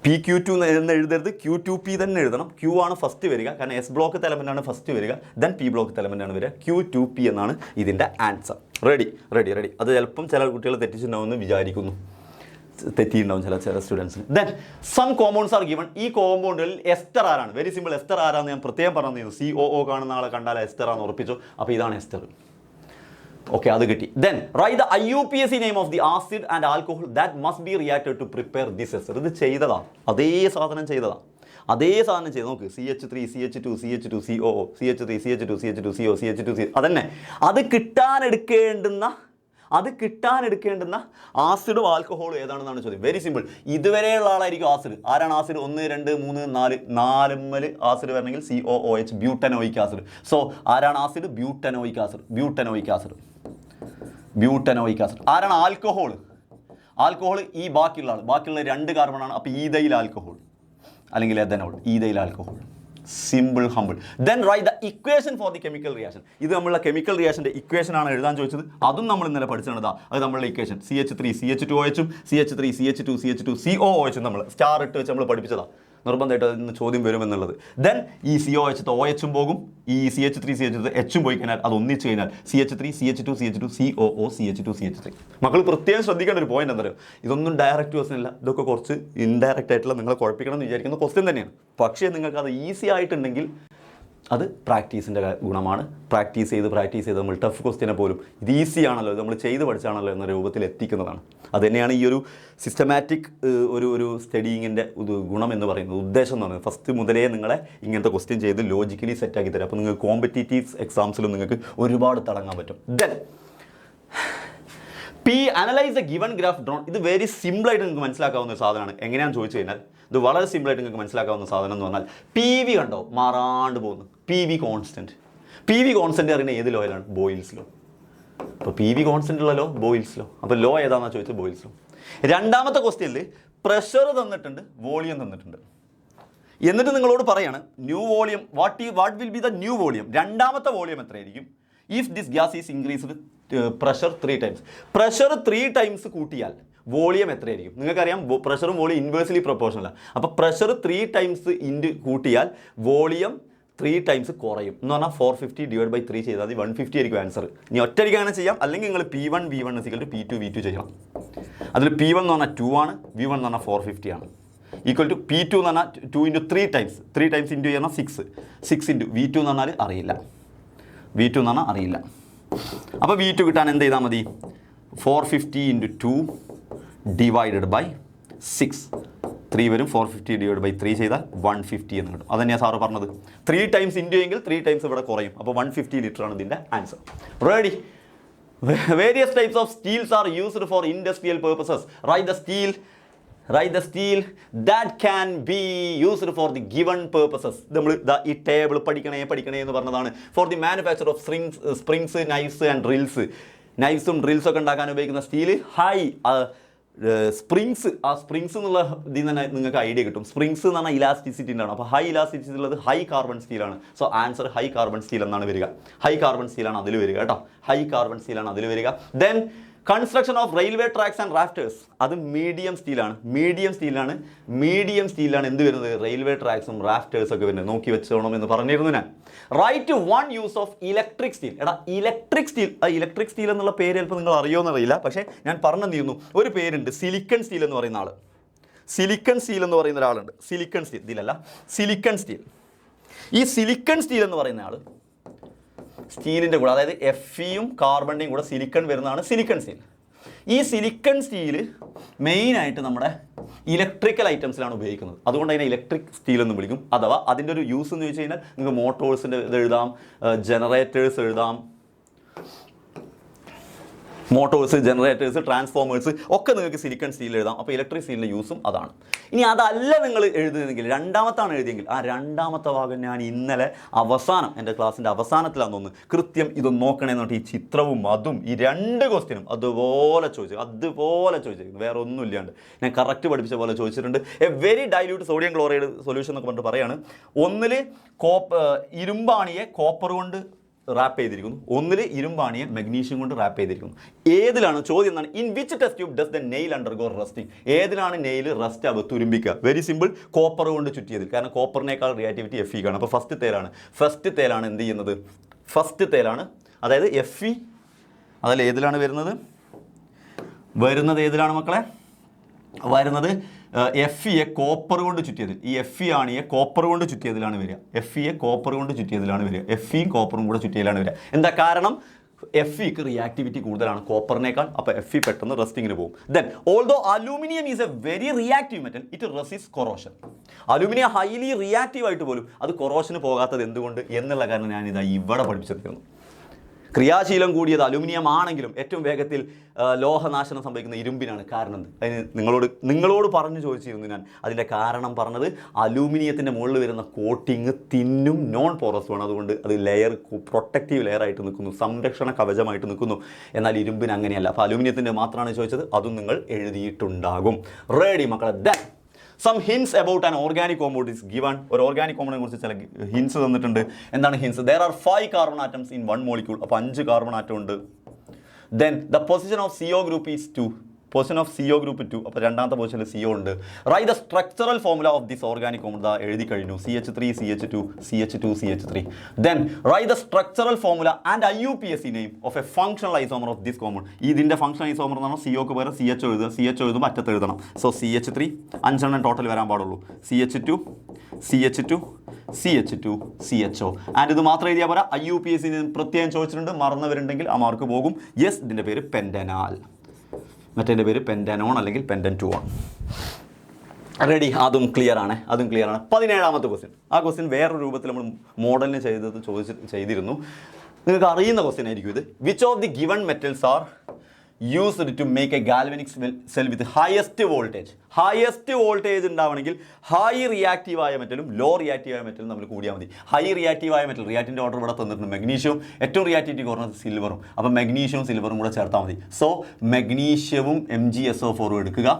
PQ2 എന്ന് എഴുതരുത്, Q2P തന്നെ എഴുതണം. Q ആണ് ഫസ്റ്റ് വരിക, കാരണം എസ് ബ്ലോക്ക് എലമെൻ്റ് ആണ് ഫസ്റ്റ് വരിക, ദെൻ പി ബ്ലോക്ക് എലമെൻ്റ് ആണ് വരിക. Q2P എന്നാണ് ഇതിൻ്റെ ആൻസർ. റെഡി. അത് ചിലപ്പം ചില കുട്ടികൾ തെറ്റിച്ചിട്ടുണ്ടാവുമെന്ന് വിചാരിക്കുന്നു, തെറ്റിയിട്ടുണ്ടാവും ചില സ്റ്റുഡൻസിന്. Then some compounds are given. ഈ കോമ്പൗണ്ടുകളിൽ എസ്റ്റർ ആരാണ്? വെരി സിമ്പിൾ, എസ്റ്റർ ആരാന്ന് ഞാൻ പ്രത്യേകം പറഞ്ഞു. COO കാണുന്ന ആളെ കണ്ടാൽ എസ്റ്റർ ആണെന്ന് ഉറപ്പിച്ചു. അപ്പോൾ ഇതാണ് എസ്റ്റർ. ഓക്കെ, അത് കിട്ടി. ദെൻ റൈറ്റ് ദ IUPAC name of the acid and alcohol that must be reacted to prepare this ester. ഇത് ചെയ്തതാ, അതേ സാധനം ചെയ്ത് നോക്ക്. CH3 CH2 CH2 COO CH3 CH2 CH2 CO CH2 C. അതന്നെ, അത് കിട്ടാനെടുക്കേണ്ടുന്ന ആസിഡും ആൽക്കഹോളും ഏതാണെന്നാണ് ചോദ്യം. Very simple. ഇതുവരെയുള്ള ആളായിരിക്കും ആസിഡ്. ആരാണ് ആസിഡ്? 1 2 3 4 4 ആസിഡ് വരണമെങ്കിൽ COOH, ബ്യൂട്ടനോയിക് ആസിഡ്. സോ ആരാണ് ആസിഡ്? Butanoic acid. ആരാണ് ആൽക്കഹോൾ? ഈ ബാക്കിയുള്ള 2 കാർബണാണ്. അപ്പോൾ ഈഥൈൽ ആൽക്കഹോൾ അല്ലെങ്കിൽ ethanol, ethyl alcohol. Simple, humble. Then write the equation for the chemical reaction. ഇത് നമ്മളുടെ കെമിക്കൽ റിയാക്ഷൻ്റെ ഇക്വേഷൻ ആണ് എഴുതാൻ ചോദിച്ചത്. അതും നമ്മൾ ഇന്നലെ പഠിച്ചതാണ്. അത് നമ്മളുടെ equation CH3 CH2OH CH3 CH2 CH2 COOH നമ്മൾ സ്റ്റാർ ഇട്ട് വെച്ച് നമ്മൾ പഠിപ്പിച്ചതാണ്. നിർബന്ധമായിട്ട് അതിന് ചോദ്യം വരുമെന്നുള്ളത്. ദെൻ ഈ COH OHും പോകും, ഈ CH3 CH2 Hും പോയി കഴിഞ്ഞാൽ അത് ഒന്നിച്ച് കഴിഞ്ഞാൽ CH3 CH2 CH2 COO CH2 CH3. മക്കൾ പ്രത്യേകം ശ്രദ്ധിക്കേണ്ട ഒരു പോയിന്റ് എന്താ പറയുക, ഇതൊന്നും ഡയറക്റ്റ് ക്വസ്റ്റൻ അല്ല, ഇതൊക്കെ കുറച്ച് ഇൻഡയറക്റ്റ് ആയിട്ടുള്ള നിങ്ങളെ കുഴപ്പിക്കണം എന്ന് വിചാരിക്കുന്ന ക്വസ്റ്റൻ തന്നെയാണ്. പക്ഷേ നിങ്ങൾക്ക് അത് ഈസി ആയിട്ടുണ്ടെങ്കിൽ അത് പ്രാക്ടീസിൻ്റെ ഗുണമാണ്. പ്രാക്ടീസ് ചെയ്ത് നമ്മൾ ടഫ് ക്വസ്റ്റ്യനെ പോലും ഇത് ഈസി ആണല്ലോ, ഇത് നമ്മൾ ചെയ്ത് പഠിച്ചാണല്ലോ എന്ന രൂപത്തിൽ എത്തിക്കുന്നതാണ്. അതുതന്നെയാണ് ഈ ഒരു സിസ്റ്റമാറ്റിക് ഒരു സ്റ്റഡിയിങ്ങിൻ്റെ ഗുണം എന്ന് പറയുന്നത്, ഉദ്ദേശം എന്ന് പറയുന്നത്. ഫസ്റ്റ് മുതലേ നിങ്ങളെ ഇങ്ങനത്തെ ക്വസ്റ്റ്യൻ ചെയ്ത് ലോജിക്കലി സെറ്റാക്കി തരാം. അപ്പോൾ നിങ്ങൾക്ക് കോമ്പറ്റീറ്റീവ് എക്സാംസിലും നിങ്ങൾക്ക് ഒരുപാട് തിളങ്ങാൻ പറ്റും. Then analyse A given graph drone. ഇത് വെരി സിമ്പിളായിട്ട് നിങ്ങൾക്ക് മനസ്സിലാക്കാവുന്ന ഒരു സാധനമാണ്. എങ്ങനെയാണെന്ന് ചോദിച്ചു കഴിഞ്ഞാൽ ഇത് വളരെ സിമ്പിളായിട്ട് നിങ്ങൾക്ക് മനസ്സിലാക്കാവുന്ന സാധനം എന്ന് പറഞ്ഞാൽ PV കണ്ടോ, മാറാണ്ട് പോകുന്നു. PV കോൺസ്റ്റൻറ്റ് അറിയുന്ന ഏത് ലോയിലാണ്? Boyle's law. അപ്പോൾ PV കോൺസ്റ്റൻ്റ് ഉള്ള ലോ ബോയിൽസ് ലോ. അപ്പോൾ ലോ ഏതാണെന്നാണ് ചോദിച്ചത്? Boyle's law. രണ്ടാമത്തെ ക്വസ്റ്റ്യനിൽ പ്രഷർ തന്നിട്ടുണ്ട്, വോളിയം തന്നിട്ടുണ്ട്. എന്നിട്ട് നിങ്ങളോട് പറയാണ് new volume, what will be the new volume? രണ്ടാമത്തെ വോളിയം എത്രയായിരിക്കും? If this gas is increased pressure 3 times. Pressure 3 times കൂട്ടിയാൽ വോളിയം എത്രയായിരിക്കും? നിങ്ങൾക്കറിയാം പ്രഷറും വോളിയം ഇൻവേഴ്സ്ലി പ്രൊപ്പോർഷനല്ല. അപ്പോൾ പ്രഷർ 3 times കൂട്ടിയാൽ വോളിയം 3 times കുറയും എന്ന് പറഞ്ഞാൽ 450 / 3 ചെയ്താൽ മതി, 150 ആയിരിക്കും ആൻസർ. ഇനി ഒറ്റയടിക്ക് അങ്ങനെ ചെയ്യാം, അല്ലെങ്കിൽ നിങ്ങൾ P1 V1 = P2 V2 ചെയ്യണം. അതിൽ P1 എന്ന് പറഞ്ഞാൽ 2 ആണ്, V1 എന്ന് പറഞ്ഞാൽ 450 ആണ്. ഈക്വൽ ടു P2 എന്ന് പറഞ്ഞാൽ 2 × 3 times. 3 times ഇൻറ്റു ചെയ്യുന്ന 6 × V2 എന്ന് പറഞ്ഞാൽ അറിയില്ല. അപ്പോൾ V2 കിട്ടാൻ എന്ത് ചെയ്താൽ മതി? 450 × 2 / 6. 3 വരും, 450 / 3 ചെയ്താൽ 150 എന്ന് കിട്ടും. അതന്നെയാണ് സാറ് പറഞ്ഞത്. 3 times ഇൻറ്റു എങ്കിൽ 3 times ഇവിടെ കുറയും. അപ്പോൾ 150 ലിറ്ററാണ് ഇതിൻ്റെ answer. Ready. Various types of steels are used for industrial purposes. Write the steel that can be used for the given purposes. നമ്മൾ ഈ ടേബിൾ പഠിക്കണേ എന്ന് പറഞ്ഞതാണ്. For the manufacture of springs knives and drills. നൈഫ്സും ഡ്രിൽസും ഒക്കെ ഉണ്ടാക്കാൻ ഉപയോഗിക്കുന്ന സ്റ്റീൽ സ്പ്രിങ്സ്. ആ സ്പ്രിങ്സ് എന്നുള്ള ഇതിൽ തന്നെ നിങ്ങൾക്ക് ഐഡിയ കിട്ടും. സ്പ്രിങ്സ് എന്ന് പറഞ്ഞാൽ ഇലാസ്റ്റിസിറ്റി ഉണ്ടാണ്. അപ്പോൾ ഹൈ ഇലാസ്റ്റിസിറ്റി ഉള്ളത് ഹൈ കാർബൺ സ്റ്റീലാണ്. So answer high carbon steel എന്നാണ് വരിക. ഹൈ കാർബൺ സ്റ്റീലാണ് അതിൽ വരിക കേട്ടോ. ഹൈ കാർബൺ സ്റ്റീലാണ് അതിൽ വരിക. Then construction of railway tracks and rafters. അത് മീഡിയം സ്റ്റീലാണ് എന്ത് വരുന്നത്? റെയിൽവേ ട്രാക്സും റാഫ്റ്റേഴ്സ് ഒക്കെ വരുന്നത്. നോക്കി വെച്ചോണം എന്ന് പറഞ്ഞിരുന്നു ഞാൻ. Write 1 use of electric steel. Electric steel എന്നുള്ള പേര് ചിലപ്പോൾ നിങ്ങൾ അറിയുമെന്നറിയില്ല, പക്ഷേ ഞാൻ പറഞ്ഞു തരുന്നു. ഒരു പേരുണ്ട്, സിലിക്കൺ സ്റ്റീൽ എന്ന് പറയുന്ന ആൾ. സിലിക്കൺ സ്റ്റീൽ എന്ന് പറയുന്ന ഒരാളുണ്ട്. സിലിക്കൺ സ്റ്റീൽ ഇതിലല്ല, സിലിക്കൺ സ്റ്റീൽ. ഈ സിലിക്കൺ സ്റ്റീൽ എന്ന് പറയുന്ന ആൾ സ്റ്റീലിൻ്റെ കൂടെ, അതായത് Fe-യും കാർബണിൻ്റെയും കൂടെ സിലിക്കൺ വരുന്നതാണ് സിലിക്കൺ സ്റ്റീൽ. ഈ സിലിക്കൺ സ്റ്റീൽ മെയിനായിട്ട് നമ്മുടെ ഇലക്ട്രിക്കൽ ഐറ്റംസിലാണ് ഉപയോഗിക്കുന്നത്. അതുകൊണ്ട് അതിനെ ഇലക്ട്രിക് സ്റ്റീൽ എന്ന് വിളിക്കും. അഥവാ അതിൻ്റെ ഒരു യൂസ് എന്ന് വെച്ച് കഴിഞ്ഞാൽ നിങ്ങൾക്ക് മോട്ടോഴ്സിൻ്റെ ഇത് എഴുതാം, ജനറേറ്റേഴ്സ് എഴുതാം, മോട്ടോഴ്സ്, ജനറേറ്റേഴ്സ്, ട്രാൻസ്ഫോമേഴ്സ് ഒക്കെ നിങ്ങൾക്ക് സിലിക്കൺ സ്റ്റീൽ എഴുതാം. അപ്പോൾ ഇലക്ട്രിക് സ്റ്റീലിൻ്റെ യൂസും അതാണ്. ഇനി അതല്ല നിങ്ങൾ എഴുതുന്നതെങ്കിൽ, രണ്ടാമത്താണ് എഴുതിയെങ്കിൽ, ആ രണ്ടാമത്തെ ഭാഗം ഞാൻ ഇന്നലെ അവസാനം എൻ്റെ ക്ലാസ്സിൻ്റെ അവസാനത്തിലാന്ന് തോന്നുന്നു കൃത്യം ഇതൊന്ന് നോക്കണേന്ന് പറഞ്ഞിട്ട് ഈ ചിത്രവും അതും ഈ 2 ക്വസ്റ്റ്യനും അതുപോലെ ചോദിച്ചിരിക്കുന്നു. വേറെ ഒന്നും ഇല്ലാണ്ട് ഞാൻ കറക്റ്റ് പഠിപ്പിച്ച പോലെ ചോദിച്ചിട്ടുണ്ട്. A very dilute sodium chloride solution എന്നൊക്കെ പറഞ്ഞിട്ട് പറയാണ്. ഒന്നിൽ ഇരുമ്പാണിയെ കോപ്പർ കൊണ്ട് റാപ്പ് ചെയ്തിരിക്കുന്നു, ഒന്നിൽ ഇരുമ്പാണിയെ മഗ്നീഷ്യം കൊണ്ട് റാപ്പ് ചെയ്തിരിക്കുന്നു. ഏതിലാണ് ചോദ്യം എന്നാണ്, in which test tube does the nail undergo rusting? ഏതിലാണ് നെയിൽ റസ്റ്റ് ആവുക, തുരുമ്പിക്കുക? വെരി സിമ്പിൾ, കോപ്പർ കൊണ്ട് ചുറ്റിയതിൽ. കാരണം കോപ്പറിനേക്കാൾ റിയാക്ടിവിറ്റി Fe ആണ്. അപ്പോൾ ഫസ്റ്റ് തേലാണ് എന്ത് ചെയ്യുന്നത്, ഫസ്റ്റ് തേലാണ്, അതായത് Fe. അതല്ല ഏതിലാണ് വരുന്നത് ഏതിലാണ് മക്കളെ വരുന്നത്? Fe കോപ്പർ കൊണ്ട് ചുറ്റിയതിൽ. ഈ Fe ആണിയെ കോപ്പർ കൊണ്ട് ചുറ്റിയതിലാണ് വരിക. Fe കോപ്പർ കൊണ്ട് ചുറ്റിയതിലാണ് വരിക. Fe കോപ്പറും കൂടെ ചുറ്റിയതിലാണ് വരിക. എന്താ കാരണം? Feക്ക് റിയാക്ടിവിറ്റി കൂടുതലാണ് കോപ്പറിനേക്കാൾ. അപ്പോൾ Fe പെട്ടെന്ന് റെസ്റ്റിങ്ങിന് പോകും. Then although aluminium is A very reactive metal, it resist corrosion. Aluminium highly reactive ആയിട്ട് പോലും അത് കൊറോഷന് പോകാത്തത് എന്തുകൊണ്ട് എന്നുള്ള കാരണം ഞാനിതാ ഇവിടെ പഠിപ്പിച്ചിരിക്കുന്നു. ക്രിയാശീലം കൂടിയത് അലൂമിനിയം ആണെങ്കിലും ഏറ്റവും വേഗത്തിൽ ലോഹനാശനം സംഭവിക്കുന്ന ഇരുമ്പിനാണ്. കാരണം അതിന് നിങ്ങളോട് പറഞ്ഞു ചോദിച്ചിരുന്നു ഞാൻ. അതിൻ്റെ കാരണം പറഞ്ഞത് അലൂമിനിയത്തിൻ്റെ മുകളിൽ വരുന്ന കോട്ടിങ് തിന്നും നോൺ പോറസുമാണ്. അതുകൊണ്ട് അത് പ്രൊട്ടക്റ്റീവ് ലെയറായിട്ട് നിൽക്കുന്നു, സംരക്ഷണ കവചമായിട്ട് നിൽക്കുന്നു. എന്നാൽ ഇരുമ്പിന് അങ്ങനെയല്ല. അപ്പോൾ അലൂമിനിയത്തിൻ്റെ മാത്രമാണ് ചോദിച്ചത്, അതും നിങ്ങൾ എഴുതിയിട്ടുണ്ടാകും. റെഡി മക്കളെ. Then some hints about an organic compound is given. ഒരു ഓർഗാനിക് കോമ്പൗണ്ടിനെ കുറിച്ച് ചില ഹിൻസ് തന്നിട്ടുണ്ട്. എന്താണ് hints? There are 5 carbon atoms in 1 molecule. അപ്പോൾ 5 കാർബൺ ആറ്റം ഉണ്ട്. Then the position of CO group is 2. Position of CO group 2. അപ്പോൾ രണ്ടാമത്തെ പൊസിഷനിൽ CO ഉണ്ട്. Write the structural formula of this organic compound എഴുതി കഴിഞ്ഞു. CH3 CH2 CH2 CH3. Then write the structural formula and IUPAC name of A functional isomer of this compound. ഇതിൻ്റെ functional isomer എന്ന് പറഞ്ഞാൽ COക്ക് പകരം CH എഴുതുക. CH എഴുതുമ്പോൾ അറ്റത്ത് എഴുതണം. സോ CH3 5 ടോട്ടൽ വരാൻ പാടുള്ളൂ. CH2 CH2 CH2 CHO. And ഇത് മാത്രം എഴുതിയാൽ പോരാ, IUPAC പ്രത്യേകം ചോദിച്ചിട്ടുണ്ട്. മറന്നവരുണ്ടെങ്കിൽ ആ മാർക്ക് പോകും. യെസ്, ഇതിൻ്റെ പേര് പെൻറ്റനാൽ. മറ്റേതിൻ്റെ പേര് പെൻറ്റനോൺ അല്ലെങ്കിൽ പെൻറ്റൻ2 ആണ്. റെഡി, അതും ക്ലിയർ ആണ്. 17ാമത്തെ ക്വസ്റ്റ്യൻ. ആ ക്വസ്റ്റ്യൻ വേറൊരു രൂപത്തിൽ നമ്മൾ മോഡലിന് ചെയ്തിരുന്നു. നിങ്ങൾക്ക് അറിയുന്ന ക്വസ്റ്റ്യൻ ആയിരിക്കും ഇത്. Which of the given metals are used to make a galvanic cell with highest voltage? Highest voltage ഉണ്ടാവണമെങ്കിൽ ഹൈ റിയാക്റ്റീവായ മെറ്റലും ലോ റിയാക്റ്റീവായ മെറ്റലും നമ്മൾ കൂടിയാൽ മതി. ഹൈ റിയാക്റ്റീവായ മെറ്റൽ, റിയാക്റ്റിൻ്റെ ഓർഡർ ഇവിടെ തന്നിട്ടുണ്ട്, മഗ്നീഷ്യവും. ഏറ്റവും റിയാക്റ്റിവിറ്റി കുറഞ്ഞത് സിൽവറും. അപ്പോൾ മഗ്നീഷ്യവും സിൽവറും കൂടെ ചേർത്താൽ മതി. സോ മഗ്നീഷ്യവും MgSO4 എടുക്കുക.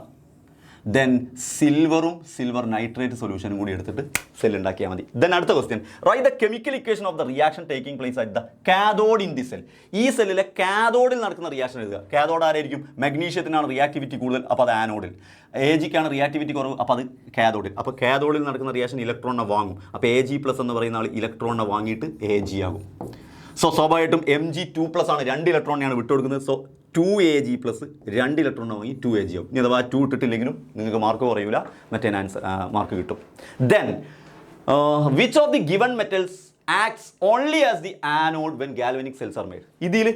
ദെൻ സിൽവർ നൈട്രേറ്റ് സൊല്യൂഷനും കൂടി എടുത്തിട്ട് സെൽ ഉണ്ടാക്കിയാൽ മതി. ദെൻ അടുത്ത question, write the chemical equation of the reaction taking place at the cathode in the cell. ഈ സെല്ലിലെ കാഥോഡിൽ നടക്കുന്ന റിയാക്ഷൻ എഴുതുക. കാഥോഡ് ആരായിരിക്കും? മഗ്നീഷ്യത്തിനാണ് റിയാക്ടിവിറ്റി കൂടുതൽ, അപ്പോൾ അത് ആനോഡിൽ. Agക്കാണ് റിയാക്ടിവിറ്റി കുറവ്, അപ്പോൾ അത് കാഥോഡിൽ. അപ്പോൾ കാഥോഡിൽ നടക്കുന്ന റിയാക്ഷൻ ഇലക്ട്രോണിനെ വാങ്ങും. അപ്പോൾ Ag+ എന്ന് പറയുന്ന ആൾ ഇലക്ട്രോണിനെ വാങ്ങിയിട്ട് Ag ആകും. സോ സ്വാഭാവികമായിട്ടും Mg2+ ആണ്, 2 ഇലക്ട്രോണിനെയാണ് വിട്ടുകൊടുക്കുന്നത്. സോ 2Ag+, 2 ഇലക്ട്രോൺ വാങ്ങി 2Ag ആവും. ഇനി അഥവാ 2 ഇട്ടിട്ടില്ലെങ്കിലും നിങ്ങൾക്ക് മാർക്ക് കുറയില്ല, മറ്റേ ആൻസർ മാർക്ക് കിട്ടും. Then which of the given metals acts only as the anode when galvanic cells are made? ഇതിൽ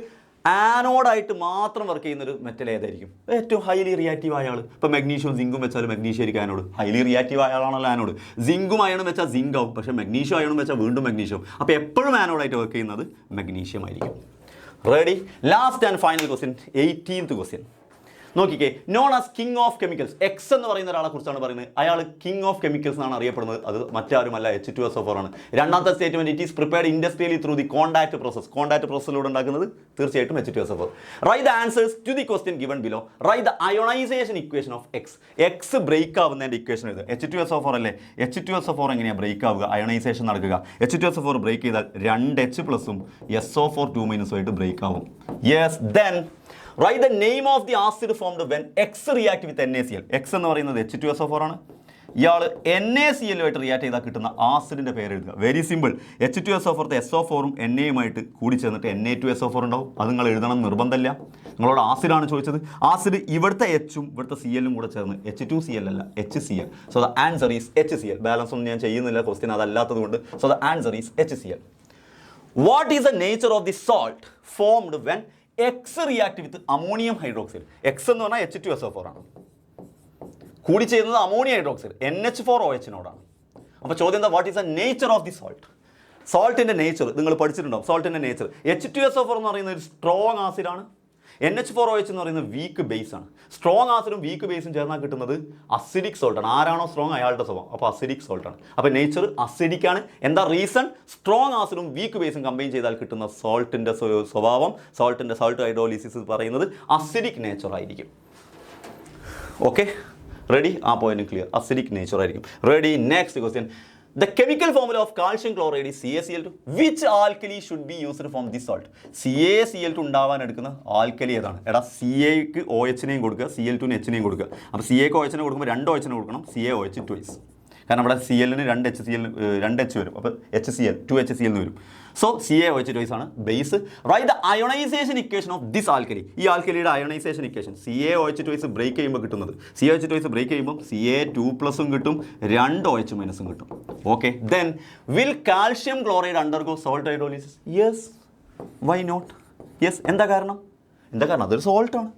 ആനോഡായിട്ട് മാത്രം വർക്ക് ചെയ്യുന്നൊരു മെറ്റൽ ഏതായിരിക്കും? ഏറ്റവും ഹൈലി റിയാക്റ്റീവ് ആയ ആൾ. ഇപ്പോൾ മഗ്നീഷ്യവും സിങ്കും വെച്ചാൽ മഗ്നീഷ്യം ആയിരിക്കും ആനോഡ്. ഹൈലി റിയാക്റ്റീവ് ആയ ആളാണല്ലോ ആനോഡ്. സിങ്കും അയണും വെച്ചാൽ സിങ്ക് ആവും, പക്ഷേ മഗ്നീഷ്യം അയണും വെച്ചാൽ വീണ്ടും മഗ്നീഷ്യം. അപ്പോൾ എപ്പോഴും ആനോഡായിട്ട് വർക്ക് ചെയ്യുന്നത് മഗ്നീഷ്യം ആയിരിക്കും. Ready, last and final question, 18th question. നോക്കിക്കേ, known as king of chemicals. X എന്ന് പറയുന്ന ഒരാളെ കുറിച്ചാണ് പറയുന്നത്. അയാൾ കിങ് ഓഫ് കെമിക്കൽസ് എന്നാണ് അറിയപ്പെടുന്നത്. അത് മറ്റാരുമല്ല, H2SO4 ആണ്. രണ്ടാമത്തെ statement, it is prepared industrially through the contact പ്രോസസ്സിലൂടെ ഉണ്ടാക്കുന്നത് തീർച്ചയായിട്ടും H2SO4. Write the answers to the question given below. Write the ionisation equation of X. X break ആവുന്നതിൻ്റെ ഇക്വേഷൻ എഴുതുക. H2SO4 അല്ലേ? H2SO4 എങ്ങനെയാണ് ബ്രേക്ക് ആവുക? അയോണൈസേഷൻ നടക്കുക. H2SO4 ബ്രേക്ക് ചെയ്താൽ 2H+ഉം SO4 2- ആയിട്ട് ബ്രേക്ക് ആവും. Yes. Then write the name of the acid formed when X react with NaCl. X എന്ന് പറയുന്നത് H2SO4 ആണ്. ഇയാൾ NaCl-ആയിട്ട് റിയാക്ട് ചെയ്താൽ കിട്ടുന്ന ആസിഡിൻ്റെ പേര് എഴുതുക. Very simple. H2SO4 SO4ഉം Na-യുമായിട്ട് കൂടി ചേർന്നിട്ട് Na2SO4 ഉണ്ടാവും. അത് നിങ്ങൾ എഴുതണം നിർബന്ധമില്ല. നിങ്ങളോട് ആസിഡാണ് ചോദിച്ചത്. ആസിഡ് ഇവിടുത്തെ Hഉം ഇവിടുത്തെ Cl-ഉം കൂടെ ചേർന്ന് H2Cl അല്ല, HCl. So the answer is HCl. Balance ഒന്നും ഞാൻ ചെയ്യുന്നില്ല, ക്വസ്റ്റ്യൻ അതല്ലാത്തത് കൊണ്ട്. So the answer is HCl. What is the nature of the salt formed when X react with ammonium hydroxide? X എന്ന് പറഞ്ഞാൽ H2SO4 ആണ്. കൂടി ചെയ്യുന്നത് അമോണിയം ഹൈഡ്രോക്സൈഡ് NH4OH-നോടാണ്. അപ്പോൾ ചോദ്യം എന്താ? What is the nature of the salt? സോൾട്ടിൻ്റെ നേച്ചർ നിങ്ങൾ പഠിച്ചിട്ടുണ്ടാവും. സോൾട്ടിൻ്റെ നേച്ചർ, H2SO4 എന്ന് പറയുന്ന ഒരു സ്ട്രോങ് ആസിഡാണ്. NH4OH എന്ന് പറയുന്നത് വീക്ക് ബേസ് ആണ്. സ്ട്രോങ് ആസിഡും വീക്ക് ബേസും ചേർന്നാൽ കിട്ടുന്നത് അസിഡിക് സോൾട്ടാണ്. ആരാണോ സ്ട്രോങ് അയാളുടെ സ്വഭാവം, അപ്പോൾ അസിഡിക് സോൾട്ടാണ്. അപ്പോൾ നേച്ചർ അസിഡിക് ആണ്. എന്താ റീസൺ? സ്ട്രോങ് ആസിഡും വീക്ക് ബേസും കമ്പൈൻ ചെയ്താൽ കിട്ടുന്ന സോൾട്ടിൻ്റെ സ്വഭാവം, സോൾട്ട് ഹൈഡ്രോളിസിസ് പറയുന്നത് അസിഡിക് നേച്ചർ ആയിരിക്കും. Okay, ready? ആ പോയിന്റ് ക്ലിയർ. അസിഡിക് നേച്ചർ ആയിരിക്കും. Ready? Next question. The chemical formula of calcium chloride is CaCl2. Which alkali should be used to form this salt? CaCl2 ഉണ്ടാവാൻ എടുക്കുന്ന alkali ഏതാണ്? എടാ Caക്ക് OHനെയും കൊടുക്കുക, Cl2ന് Hനെയും കൊടുക്കുക. അപ്പോൾ Caക്ക് OHനെ കൊടുക്കുമ്പോൾ 2 OHനെ കൊടുക്കണം, CaOH twice. കാരണം ഇവിടെ Clന് 2 H വരും, അപ്പോൾ HCl 2 HCl എന്ന് വരും. സോ CaOH twice ആണ് base. Write the ionisation equation of this alkali. ഈ ആൽക്കലിയുടെ ionisation equation CaOH twice break ചെയ്യുമ്പോൾ കിട്ടുന്നത്, CaOH twice ബ്രേക്ക് ചെയ്യുമ്പോൾ Ca2+ കിട്ടും, 2 OH- കിട്ടും. Okay, then will calcium chloride undergo salt hydrolysis? Yes, why not? Yes. എന്താ കാരണം? അതൊരു സോൾട്ടാണ്.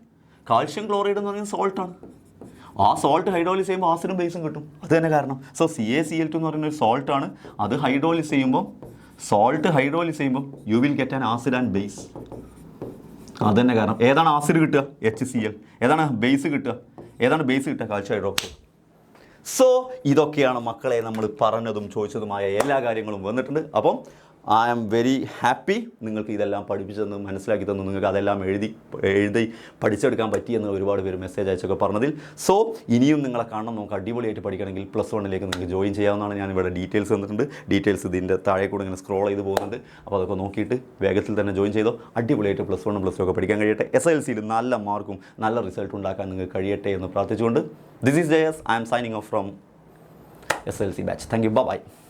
കാൽഷ്യം ക്ലോറൈഡ് എന്ന് പറയുന്നത് സോൾട്ടാണ്. ആ സോൾട്ട് ഹൈഡ്രോളിസ് ചെയ്യുമ്പോൾ ആസിഡും ബേസും കിട്ടും. അത് തന്നെ കാരണം. സോ CaCl2 എന്ന് പറയുന്ന ഒരു സോൾട്ടാണ്. അത് ഹൈഡ്രോളിസ് ചെയ്യുമ്പോൾ, സോൾട്ട് ഹൈഡ്രോളിസ് ചെയ്യുമ്പോൾ you will get an acid and base. അത് തന്നെ കാരണം. ഏതാണ് ആസിഡ് കിട്ടുക? HCl. ഏതാണ് ബേസ് കിട്ടുക? Calcium hydroxide. സോ ഇതൊക്കെയാണ് മക്കളെ നമ്മൾ പറഞ്ഞതും ചോദിച്ചതുമായ എല്ലാ കാര്യങ്ങളും വന്നിട്ടുണ്ട്. അപ്പം ഐ ആം വെരി ഹാപ്പി നിങ്ങൾക്ക് ഇതെല്ലാം പഠിപ്പിച്ചതെന്ന് മനസ്സിലാക്കി തന്നു. നിങ്ങൾക്ക് അതെല്ലാം എഴുതി പഠിച്ചെടുക്കാൻ പറ്റിയെന്ന് ഒരുപാട് പേര് മെസ്സേജ് അയച്ചൊക്കെ പറഞ്ഞതിൽ. സോ ഇനിയും നിങ്ങളെ കാണണം. നമുക്ക് അടിപൊളിയായിട്ട് പഠിക്കണമെങ്കിൽ +1ലേക്ക് നിങ്ങൾക്ക് ജോയിൻ ചെയ്യാവുന്നതാണ്. ഞാനിവിടെ ഡീറ്റെയിൽസ് തന്നിട്ടുണ്ട്. ഡീറ്റെയിൽസ് ഇതിൻ്റെ താഴെ കൂടെ ഇങ്ങനെ സ്ക്രോൾ ചെയ്ത് പോകുന്നുണ്ട്. അപ്പോൾ അതൊക്കെ നോക്കിയിട്ട് വേഗത്തിൽ തന്നെ ജോയിൻ ചെയ്തോ. അടിപൊളിയായിട്ട് +1 +2 ഒക്കെ പഠിക്കാൻ കഴിയട്ടെ. SLCയിൽ നല്ല മാർക്കും നല്ല റിസൾട്ട് ഉണ്ടാക്കാൻ നിങ്ങൾക്ക് കഴിയട്ടെ എന്ന് പ്രാർത്ഥിച്ചുകൊണ്ട്, this is JS. I am signing off from SLC batch. Thank you. Bye-bye.